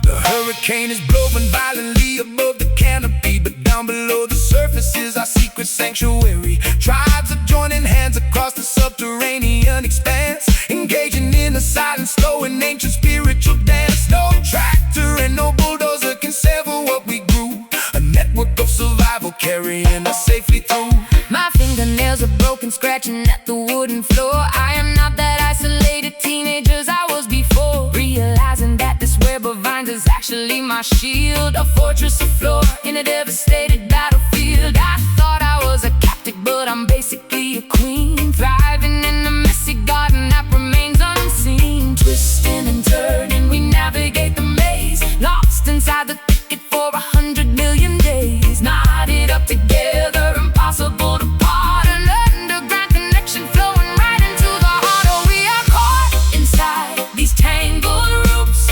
the hurricane is blowing violently above the canopy, but down below the surface is our secret sanctuary. Tribes are joining hands across the subterranean expanse, engaging in a silent, slow and ancient spiritual dance. No tractor and no bulldozer can sever what we grew, a network of survival carrying us safely through. My fingernails are broken, scratching at the wooden floor. I am not that isolated teenager as I was before, realizing that this web of vines is actually my shield, a fortress afloat in a devastated battlefield. I thought I was a captive, but I'm basically a queen, thriving in a messy garden that remains unseen. Twisting and turning, we navigate the maze, lost inside the thicket for 100 million days. Knotted up together, impossible to part, an underground connection flowing right into the heart. Oh, we are caught inside these tangled roots,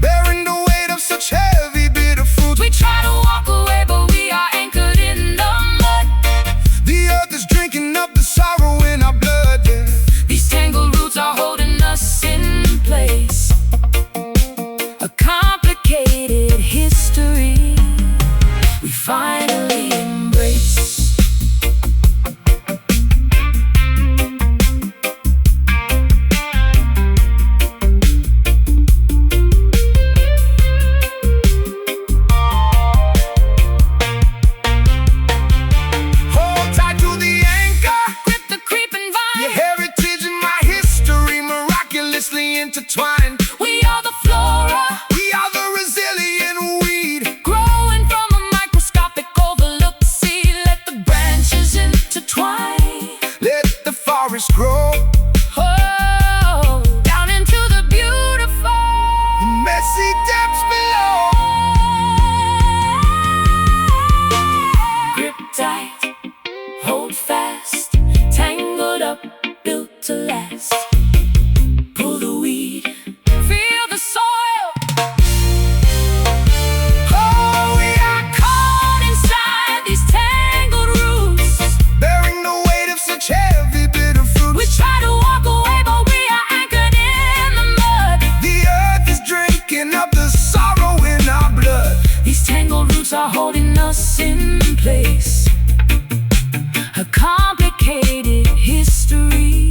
Bearing the weight of such heavy, bitter fruits. we try to walk away, but we are anchored in the mud. forest grow. Oh, down into the beautiful, Messy depths below. grip tight, hold fast, tangled up, built to last. Pull the weed, feel the soil. Oh, we are caught inside these tangled roots, Bearing the weight of such heavy bitter fruit. we try to walk away, but we are anchored in the mud. The earth is drinking up the sorrow in our blood. These tangled roots are holding us in place. A complicated history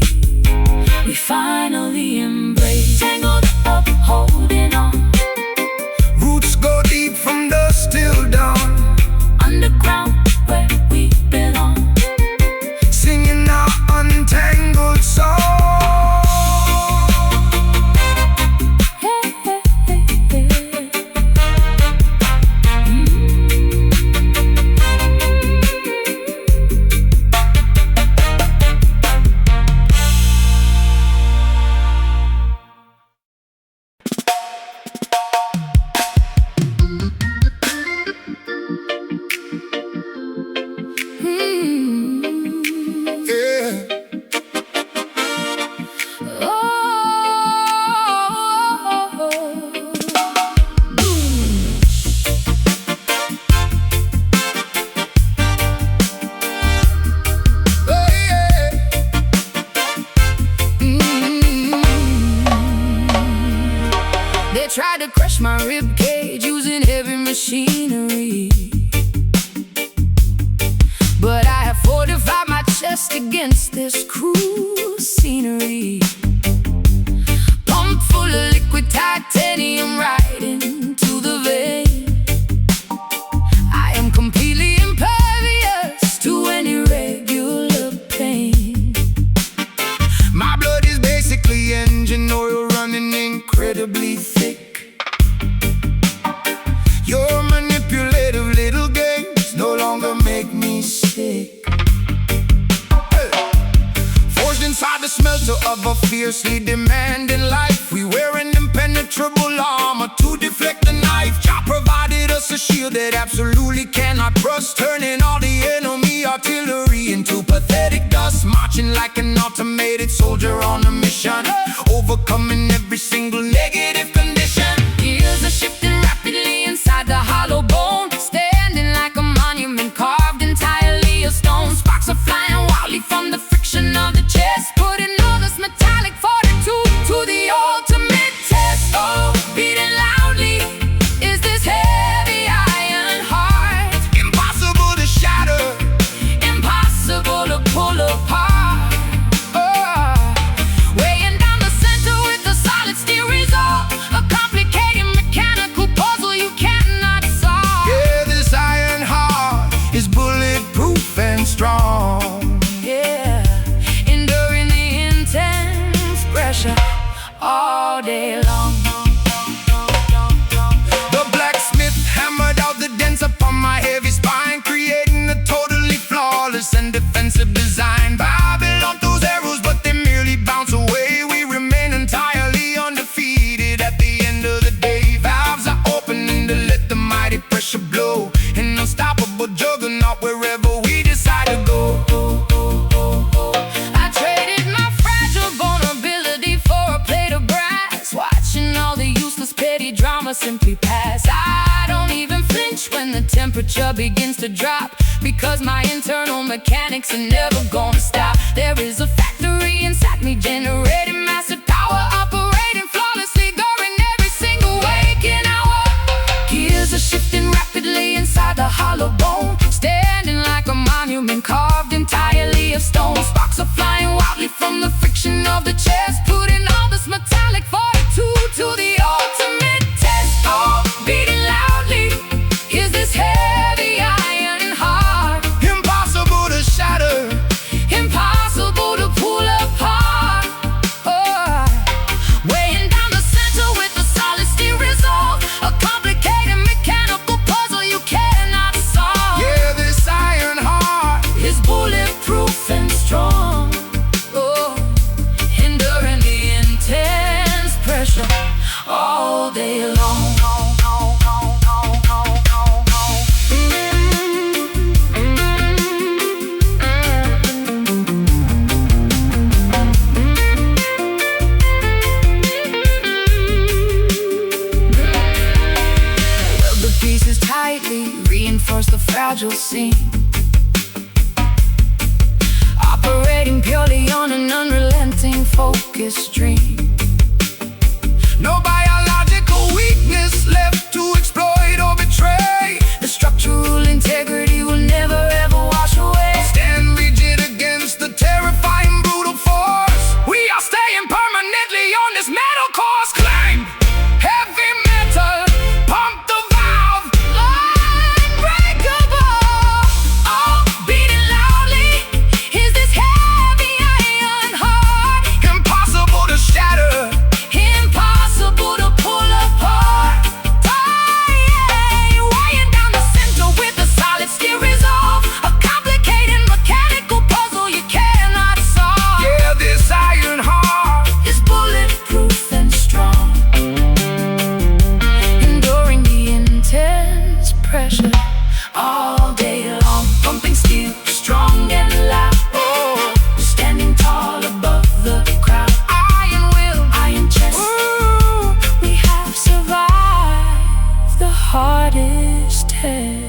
we finally embrace. Tangled up, holding on, Roots go deep from dusk till dawn, underground where we belong. singing our untangled song. Hey, hey, hey, hey. Yeah. Oh, yeah. They tried to crush my rib cage using heavy machinery, but I have fortified my chest against this cruel scenery. Pumped full of liquid titanium right into the vein. I am completely impervious to any regular pain. My blood is basically engine oil running incredibly thick. Your manipulative little games no longer make me sick. Hey. Forged inside the smelter of a fiercely demanding life, we wear an impenetrable armor to deflect the knife. Jah provided us a shield that absolutely cannot rust, turning all the enemy artillery into pathetic dust. Marching like an automated soldier on a mission, overcoming every single negative condition. Gears are shifting rapidly inside the hollow bone, standing like a monument carved entirely of stone. Sparks are flying wildly from the friction of the chest, putting all this metallic fortitude to the ultimate test. Oh, beating loudly is this heavy iron heart, Impossible to shatter. impossible to pull apart. Oh, weighing down the center with a solid steel resolve, a complicated mechanical puzzle you cannot solve. Yeah, this iron heart is bulletproof and strong. Yeah, enduring the intense pressure all day long. The blacksmith hammered out the dents upon my heavy spine, creating a totally flawless and defensive design. Babylon throws arrows, but they merely bounce away. We remain entirely undefeated at the end of the day. Valves are opening to let the mighty pressure blow, an unstoppable juggernaut wherever we decide to go. I traded my fragile vulnerability for a plate of brass, watching all the useless petty drama simply pass. I don't even flinch when the temperature begins to drop, because my internal mechanics are never gonna stop. There is a factory inside me generating massive power, operating flawlessly during every single waking hour. Gears are shifting rapidly inside the hollow bone, standing like a monument carved entirely of stone. Sparks are flying wildly from the friction of the chest, putting all this metallic fortitude to the ultimate test. Oh, beating loudly is this heavy iron heart, Impossible to shatter. impossible to pull apart. Oh, weighing down the center with a solid steel resolve, a complicated mechanical puzzle you cannot solve. Yeah, this iron heart Is bulletproof and strong. Oh, darkest dream. No biological weakness left to exploit or betray. The structural integrity will never ever wash away. Stand rigid against the terrifying brutal force. We are staying permanently on this metal course. Climb heavy metal, pump the valve, Unbreakable, all beating loudly. Is this heavy iron heart impossible to shatter. impossible to pull apart? Weighing down the center with a solid steel resolve. A complicated mechanical puzzle you cannot solve. Yeah, this iron heart Is bulletproof and strong, enduring the intense pressure all day long. Pumping steel, strong and loud, standing tall above the crowd. Iron will, iron chest. We have survived the hardest test.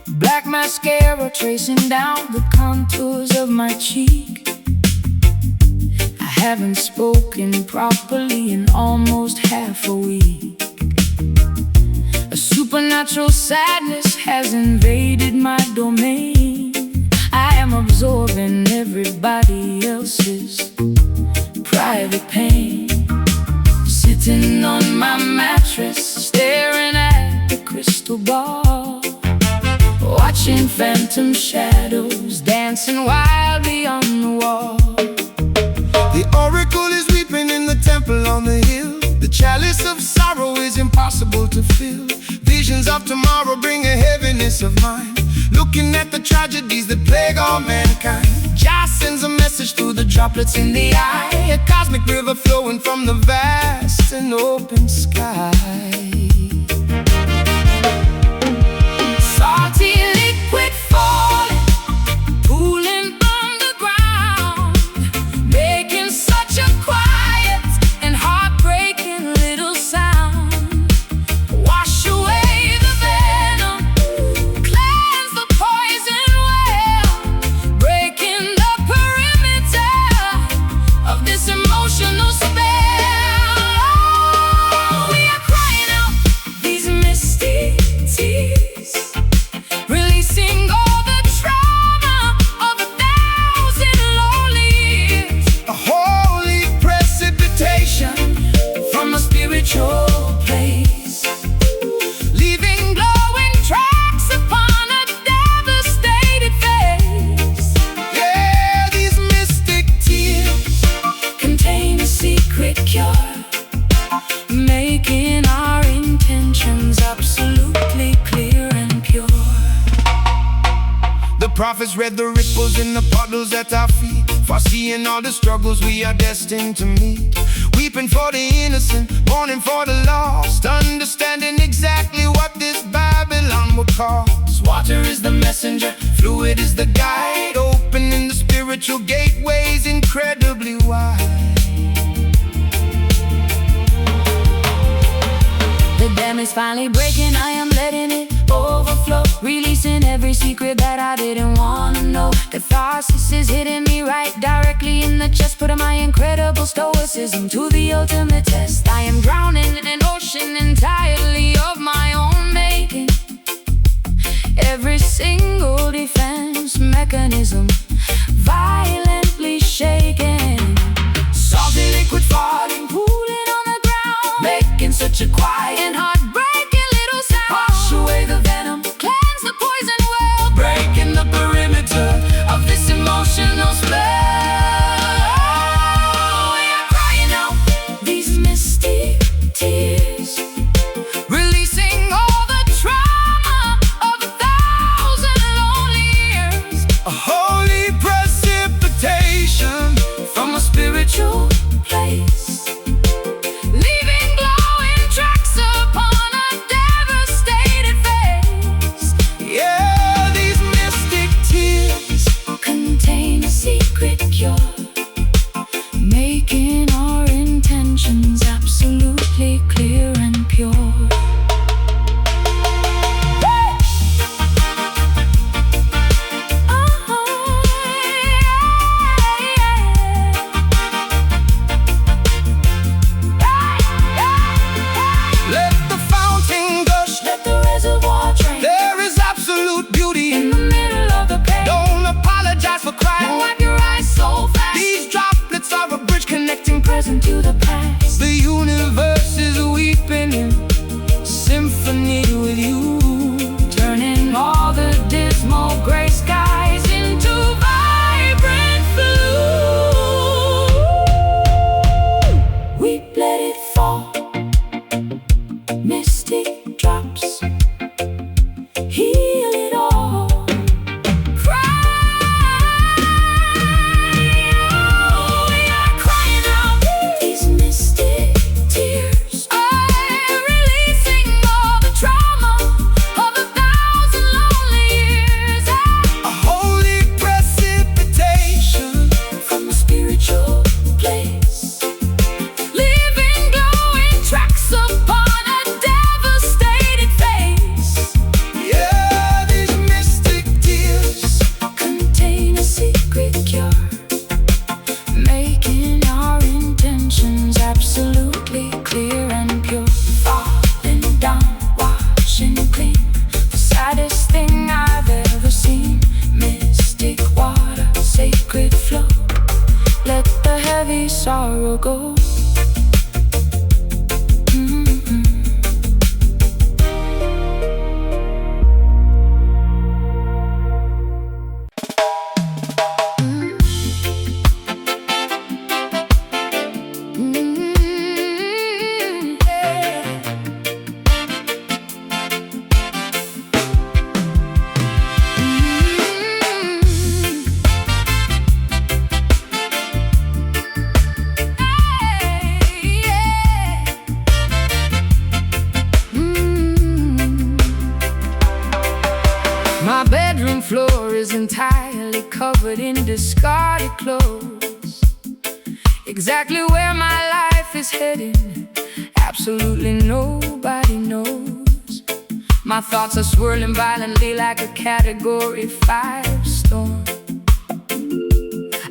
Black mascara tracing down the contours of my cheek. I haven't spoken properly in almost half a week. A supernatural sadness has invaded my domain. I am absorbing everybody else's private pain. Sitting on my mattress, staring at the crystal ball, watching phantom shadows dancing wildly on the wall. The oracle is weeping in the temple on the hill. The chalice of sorrow is impossible to fill. Visions of tomorrow bring a heaviness of mind. Looking at the tragedies that plague all mankind. Jah sends a message through the droplets in the eye. A cosmic river flowing from the vast and open sky. Salty liquid falling, pooling from the ground, making such a quiet and heartbreaking little sound. Wash away the venom, cleanse the poison well, breaking the perimeter of this emotional spell. We are crying out these misty tears, releasing all the trauma of 1,000 lonely years. A holy precipitation From a spiritual place, leaving glowing tracks upon a devastated face. Yeah, these mystic tears Contain a secret cure, making our intentions absolutely clear and pure. The prophets read the ripples in the puddles at our feet, foreseeing all the struggles we are destined to meet. Weeping for the innocent, mourning for the lost, understanding exactly what this Babylon would cost. Water is the messenger, Fluid is the guide, opening the spiritual gateways incredibly wide. the dam is finally breaking. I am letting it overflow, releasing every secret that I didn't wanna know. Catharsis is hitting me right directly in the chest, putting my incredible stoicism to the ultimate test. I am drowning in an ocean entirely of my own making. Every single defense mechanism violently shaken. Salty liquid falling, pooling on the ground, making such a quiet and heartbreaking little sound. Wash away the venom, cleanse the poison well, breaking the perimeter of this emotional spell. We are crying out liquid flow. Let the heavy sorrow go. My bedroom floor is entirely covered in discarded clothes. Exactly where my life is heading, absolutely nobody knows. My thoughts are swirling violently like a Category 5 storm.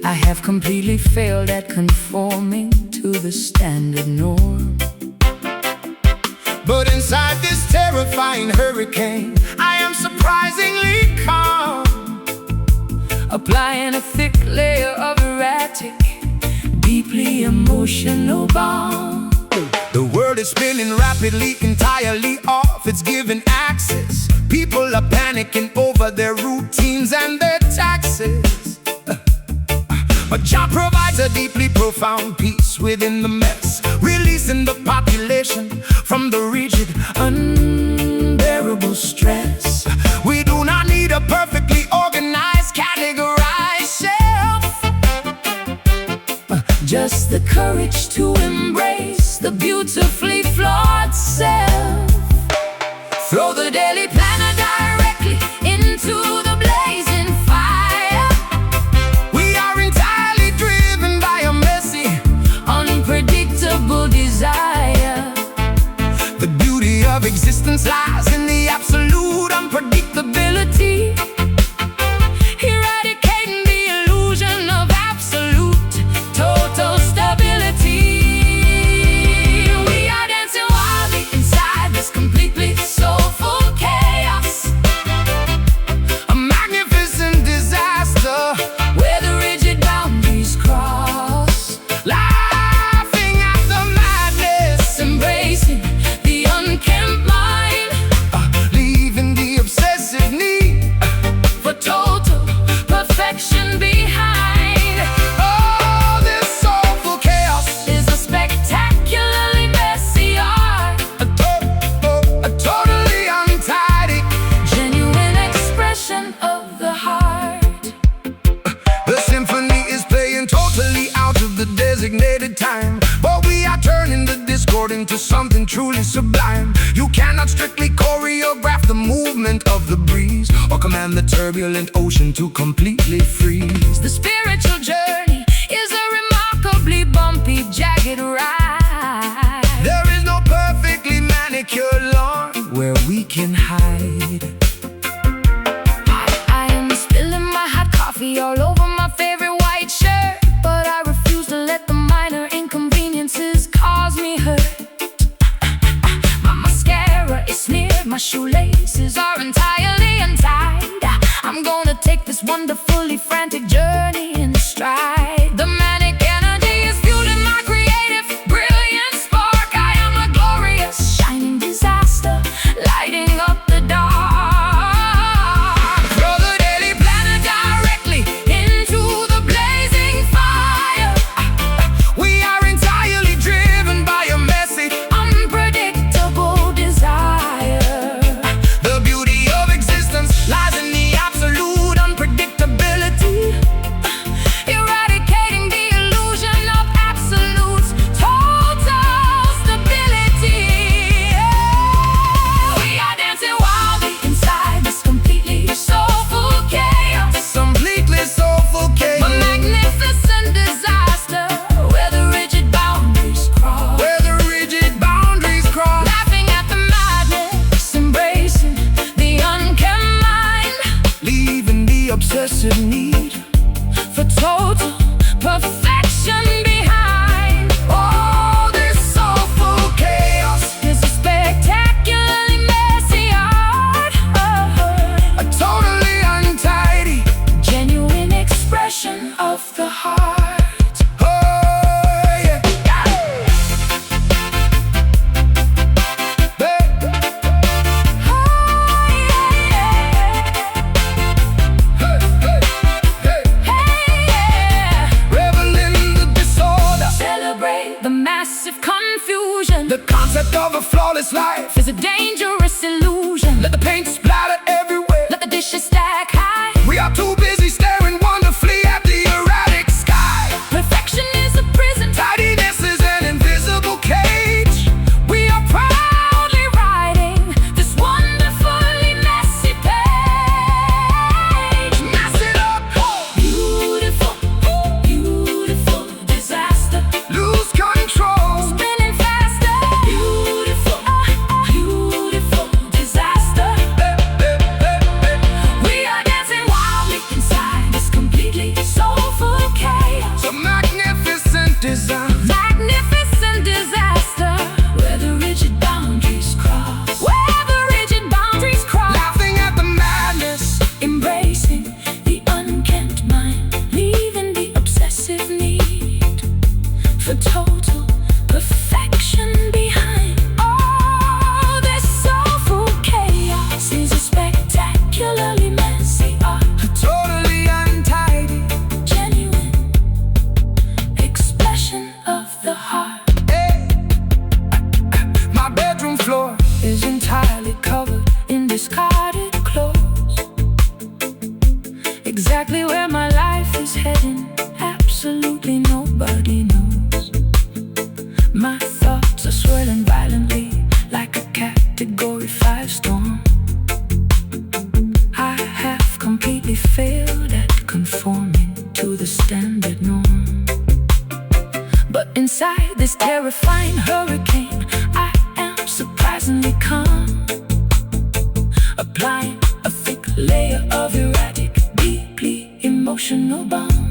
I have completely failed at conforming to the standard norm. But inside this terrifying hurricane, I am surprisingly calm. Applying a thick layer of erratic, deeply emotional balm. The world is spinning rapidly, entirely off its given axis. People are panicking over their routines and their taxes. But Jah provides a deeply profound peace within the mess, releasing the population from the rigid, unbearable stress. We do not need a perfectly organized, categorized shelf. Just the courage to embrace the beautifully flawed self. Throw the daily planner directly into the blazing fire. We are entirely driven by a messy, unpredictable desire. the beauty of existence lies in the absolute unpredictability. Eradicating the illusion of absolute, total stability. We are dancing wildly inside this completely soulful chaos. A magnificent disaster, Where the rigid boundaries cross, laughing at the madness, embracing the unkempt mind leaving the obsessive need for total perfection behind. all this soulful chaos. Is a spectacularly messy art, A totally untidy. genuine expression of the heart. The symphony is playing totally out of the designated time, but we are turning the discord into something truly sublime. You cannot strictly choreograph the movement of the breeze, or command the turbulent ocean to completely freeze. The spiritual journey is a remarkably bumpy, jagged ride. There is no perfectly manicured lawn Where we can hide. I am spilling my hot coffee all over my favorite white shirt, but I refuse to let the minor inconveniences cause me hurt. My mascara is smeared, my shoelaces are entirely untied. I'm gonna take this wonderfully frantic journey in stride. The manic energy is fueling my creative, brilliant spark. I am a glorious, shining disaster, lighting up the dark. Throw the daily planner directly Into the blazing fire, We are entirely driven by a messy, unpredictable desire. the beauty of existence lies in the absolute unpredictability. Eradicating the illusion of absolute, total stability. We are dancing wildly inside this completely soulful chaos. Completely soulful A chaos, magnificent disaster, where the rigid boundaries cross. where the rigid boundaries cross. Laughing at the madness, embracing the unkempt mind Leaving the obsessive need for total perfection behind. all this soulful chaos. Is a spectacularly messy art, A totally untidy, genuine expression of of the heart. Oh, yeah. The massive confusion. The concept of a flawless life is a dangerous illusion. Let the paint splatter everywhere. Let the dishes stack high. We are too busy staring wonderfully at the erratic sky. Perfection is a prison. Tidiness is an invisible cage. We are proudly writing this wonderfully messy page. Mess it up. Beautiful, beautiful disaster. Lose control. Spinning faster. Beautiful, beautiful disaster. We are dancing wildly inside this completely soulful chaos. A magnificent design. Magnificent disaster. Where the rigid boundaries cross. Where the rigid boundaries cross. Laughing at the madness. Embracing the unkempt mind. Leaving the obsessive need for total perfection behind. Oh, this soulful chaos is a spectacularly messy art. Totally untidy. Genuine expression of the heart. Hey. My bedroom floor Is entirely covered in discarded clothes. Exactly where my life is heading, absolutely nobody knows. My thoughts are swirling violently like a Category 5 storm. I have completely failed at conforming to the standard norm. But inside this terrifying hurricane, I am surprisingly calm. Applying a thick layer of erratic, deeply emotional balm.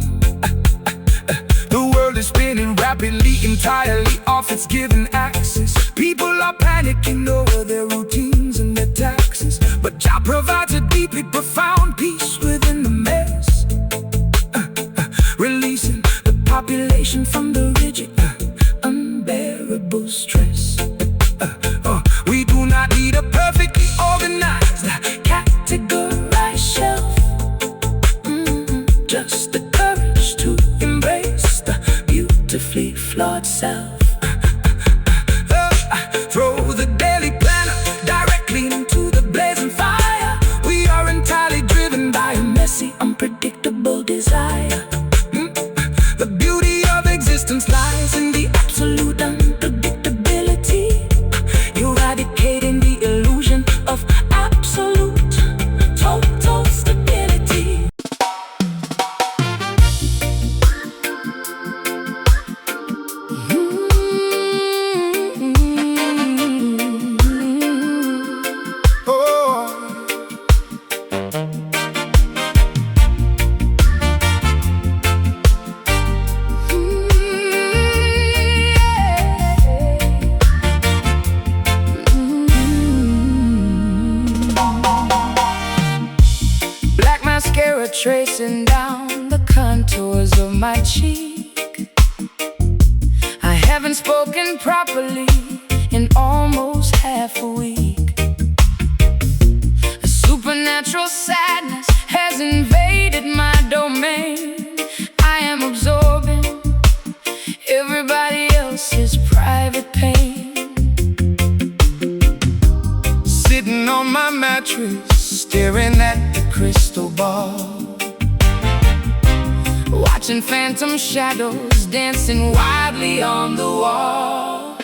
The world is spinning rapidly, entirely off its given axis. People are panicking over their routines and their taxes, but Jah provides a deeply profound peace within the mess. Releasing the population from the rigid, unbearable stress. We do not need a perfectly organized, Categorized shelf. Just the courage to embrace the beautifully flawed self. throw the daily planner directly into the blazing fire. We are entirely driven by a messy, unpredictable desire. The beauty of existence lies in the Absolute unpredictability. Eradicating the illusion of absolute, total stability. oh. Black mascara tracing down the contours of my cheek. I haven't spoken properly in almost half a week. A supernatural sadness has invaded my domain. I am absorbing everybody else's private pain. Sitting on my mattress, staring at the crystal ball, Watching phantom shadows dancing wildly on the wall.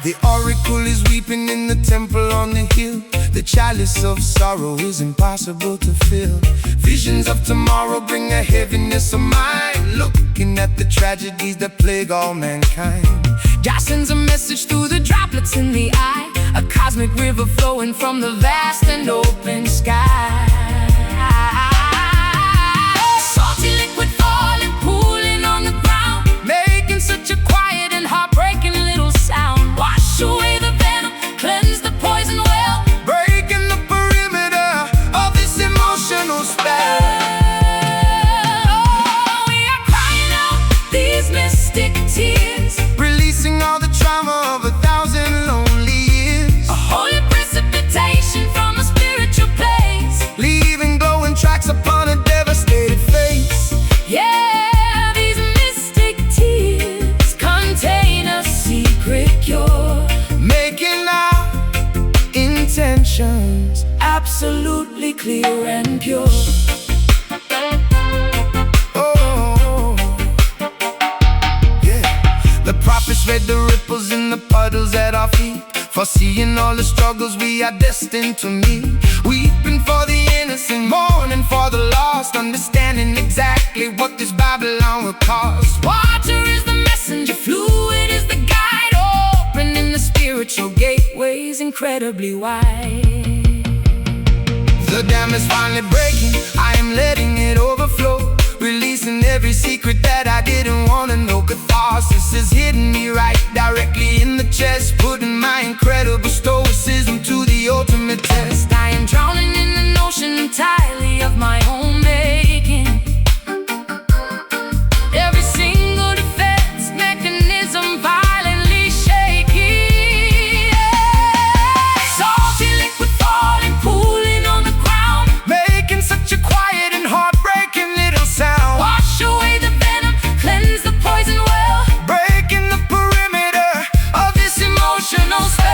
the oracle is weeping in the temple on the hill. The chalice of sorrow is impossible to fill. Visions of tomorrow bring a heaviness of mind, looking at the tragedies that plague all mankind. Jah sends a message through the droplets in the eye, a cosmic river flowing from the vast and open sky. Salty liquid falling, pooling on the ground, making such a quiet and heartbreaking little sound. Wash away the venom, cleanse the poison well, Breaking the perimeter of this emotional spell. oh, we are clear and pure. Oh, yeah. The prophets read the ripples in the puddles at our feet, foreseeing all the struggles we are destined to meet. Weeping for the innocent, mourning for the lost, understanding exactly what this Babylon will cost. Water is the messenger, fluid is the guide, opening the spiritual gateways incredibly wide. The dam is finally breaking, I am letting it overflow, releasing every secret that I didn't want to know. Catharsis is hitting me right directly in the chest, putting my incredible stoicism to the ultimate test. I am drowning in an ocean entirely of my own making. Every single defense mechanism violently shaking. Salty liquid falling, pooling on the ground, Making such a quiet and heartbreaking little sound. wash away the venom, cleanse the poison well, Breaking the perimeter of this emotional spell.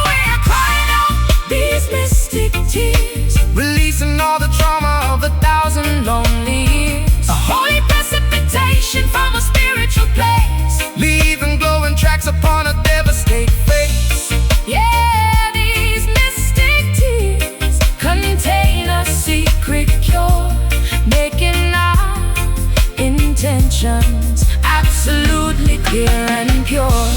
We are crying out these mystic tears, releasing all the trauma of 1,000 lonely years. a holy precipitation from a spiritual place. Leaving glowing tracks upon a devastated face. Yeah, these mystic tears contain a secret cure, making our intentions absolutely clear and pure.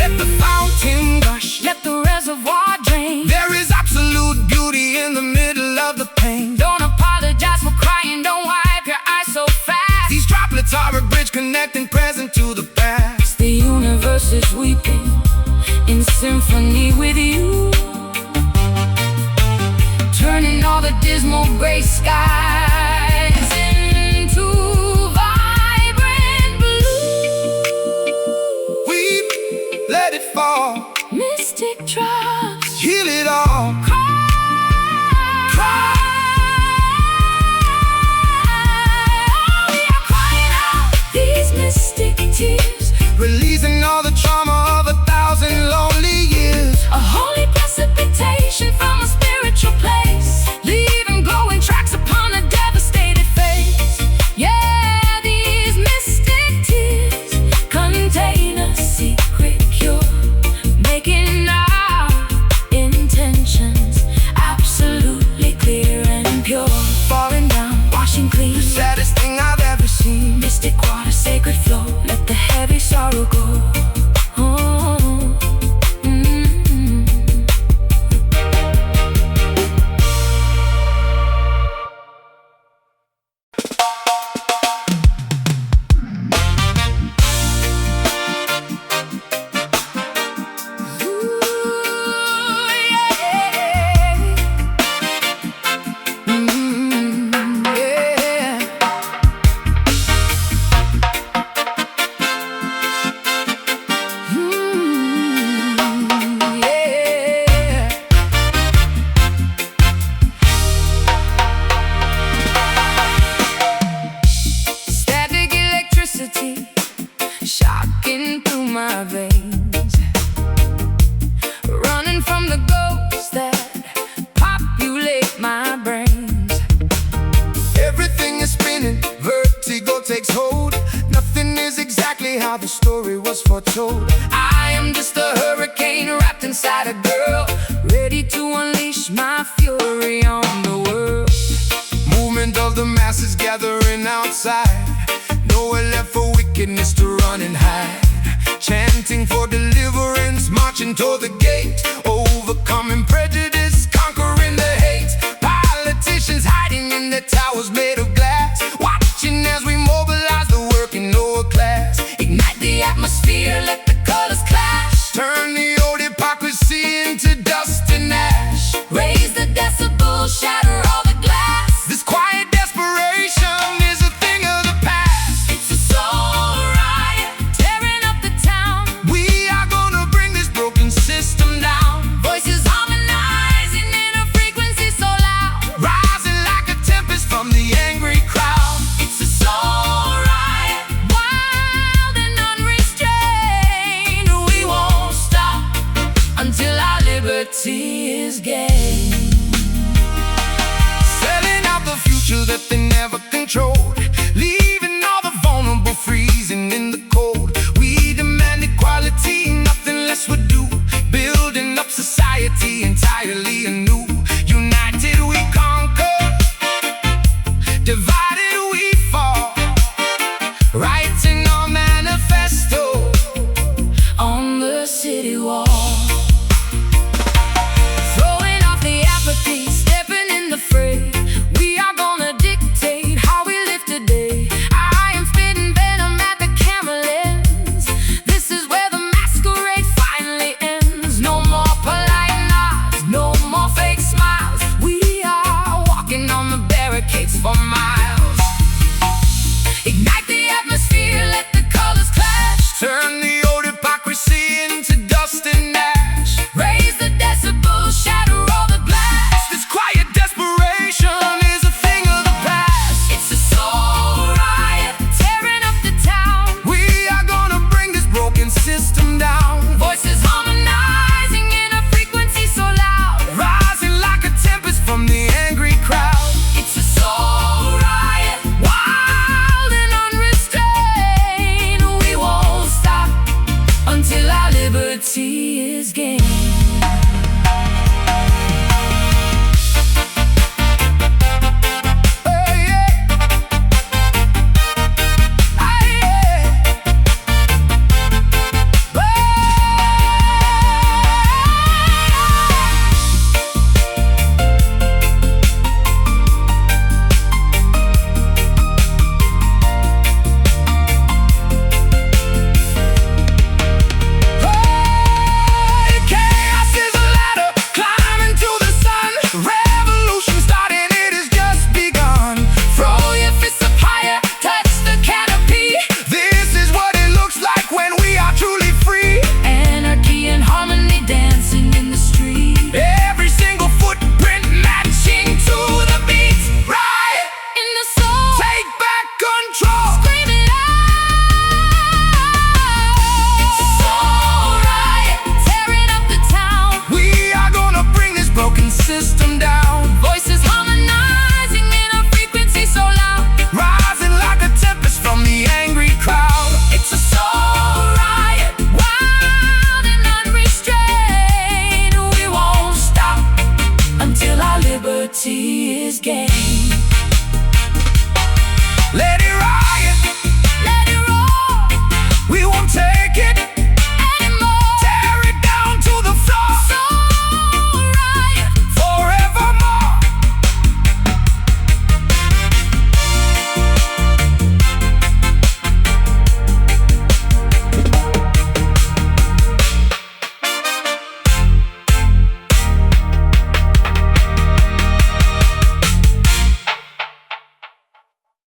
Let the fountain gush. Let the reservoir drain. There is absolute beauty in the middle of the pain. Don't apologize for crying, don't wipe your eyes so fast. These droplets are a bridge connecting present to the past. The universe is weeping in symphony with you, turning all the dismal gray skies into vibrant blue. Weep, let it fall, Mystic drops, heal it all. cry. We are crying out these mystic tears, Releasing all the trauma of 1,000 lonely years. a holy precipitation from a spiritual place, leaving glowing tracks upon a devastated face. Yeah, these mystic tears contain a secret cure, making our intentions absolutely clear and pure. Falling down, washing clean, The saddest thing I've ever seen. mystic water, sacred flow, let the heavy sorrow go. Oh, Yeah. Yeah. static electricity shocking through my veins, running from the ghosts that populate my brains. Everything is spinning, vertigo takes hold. Nothing is exactly how the story was foretold. I am just a hurricane wrapped inside a girl, ready to unleash my fury on the world. Movement of the masses gathering outside, nowhere left for wickedness to run and hide. Chanting for deliverance, marching toward the gate.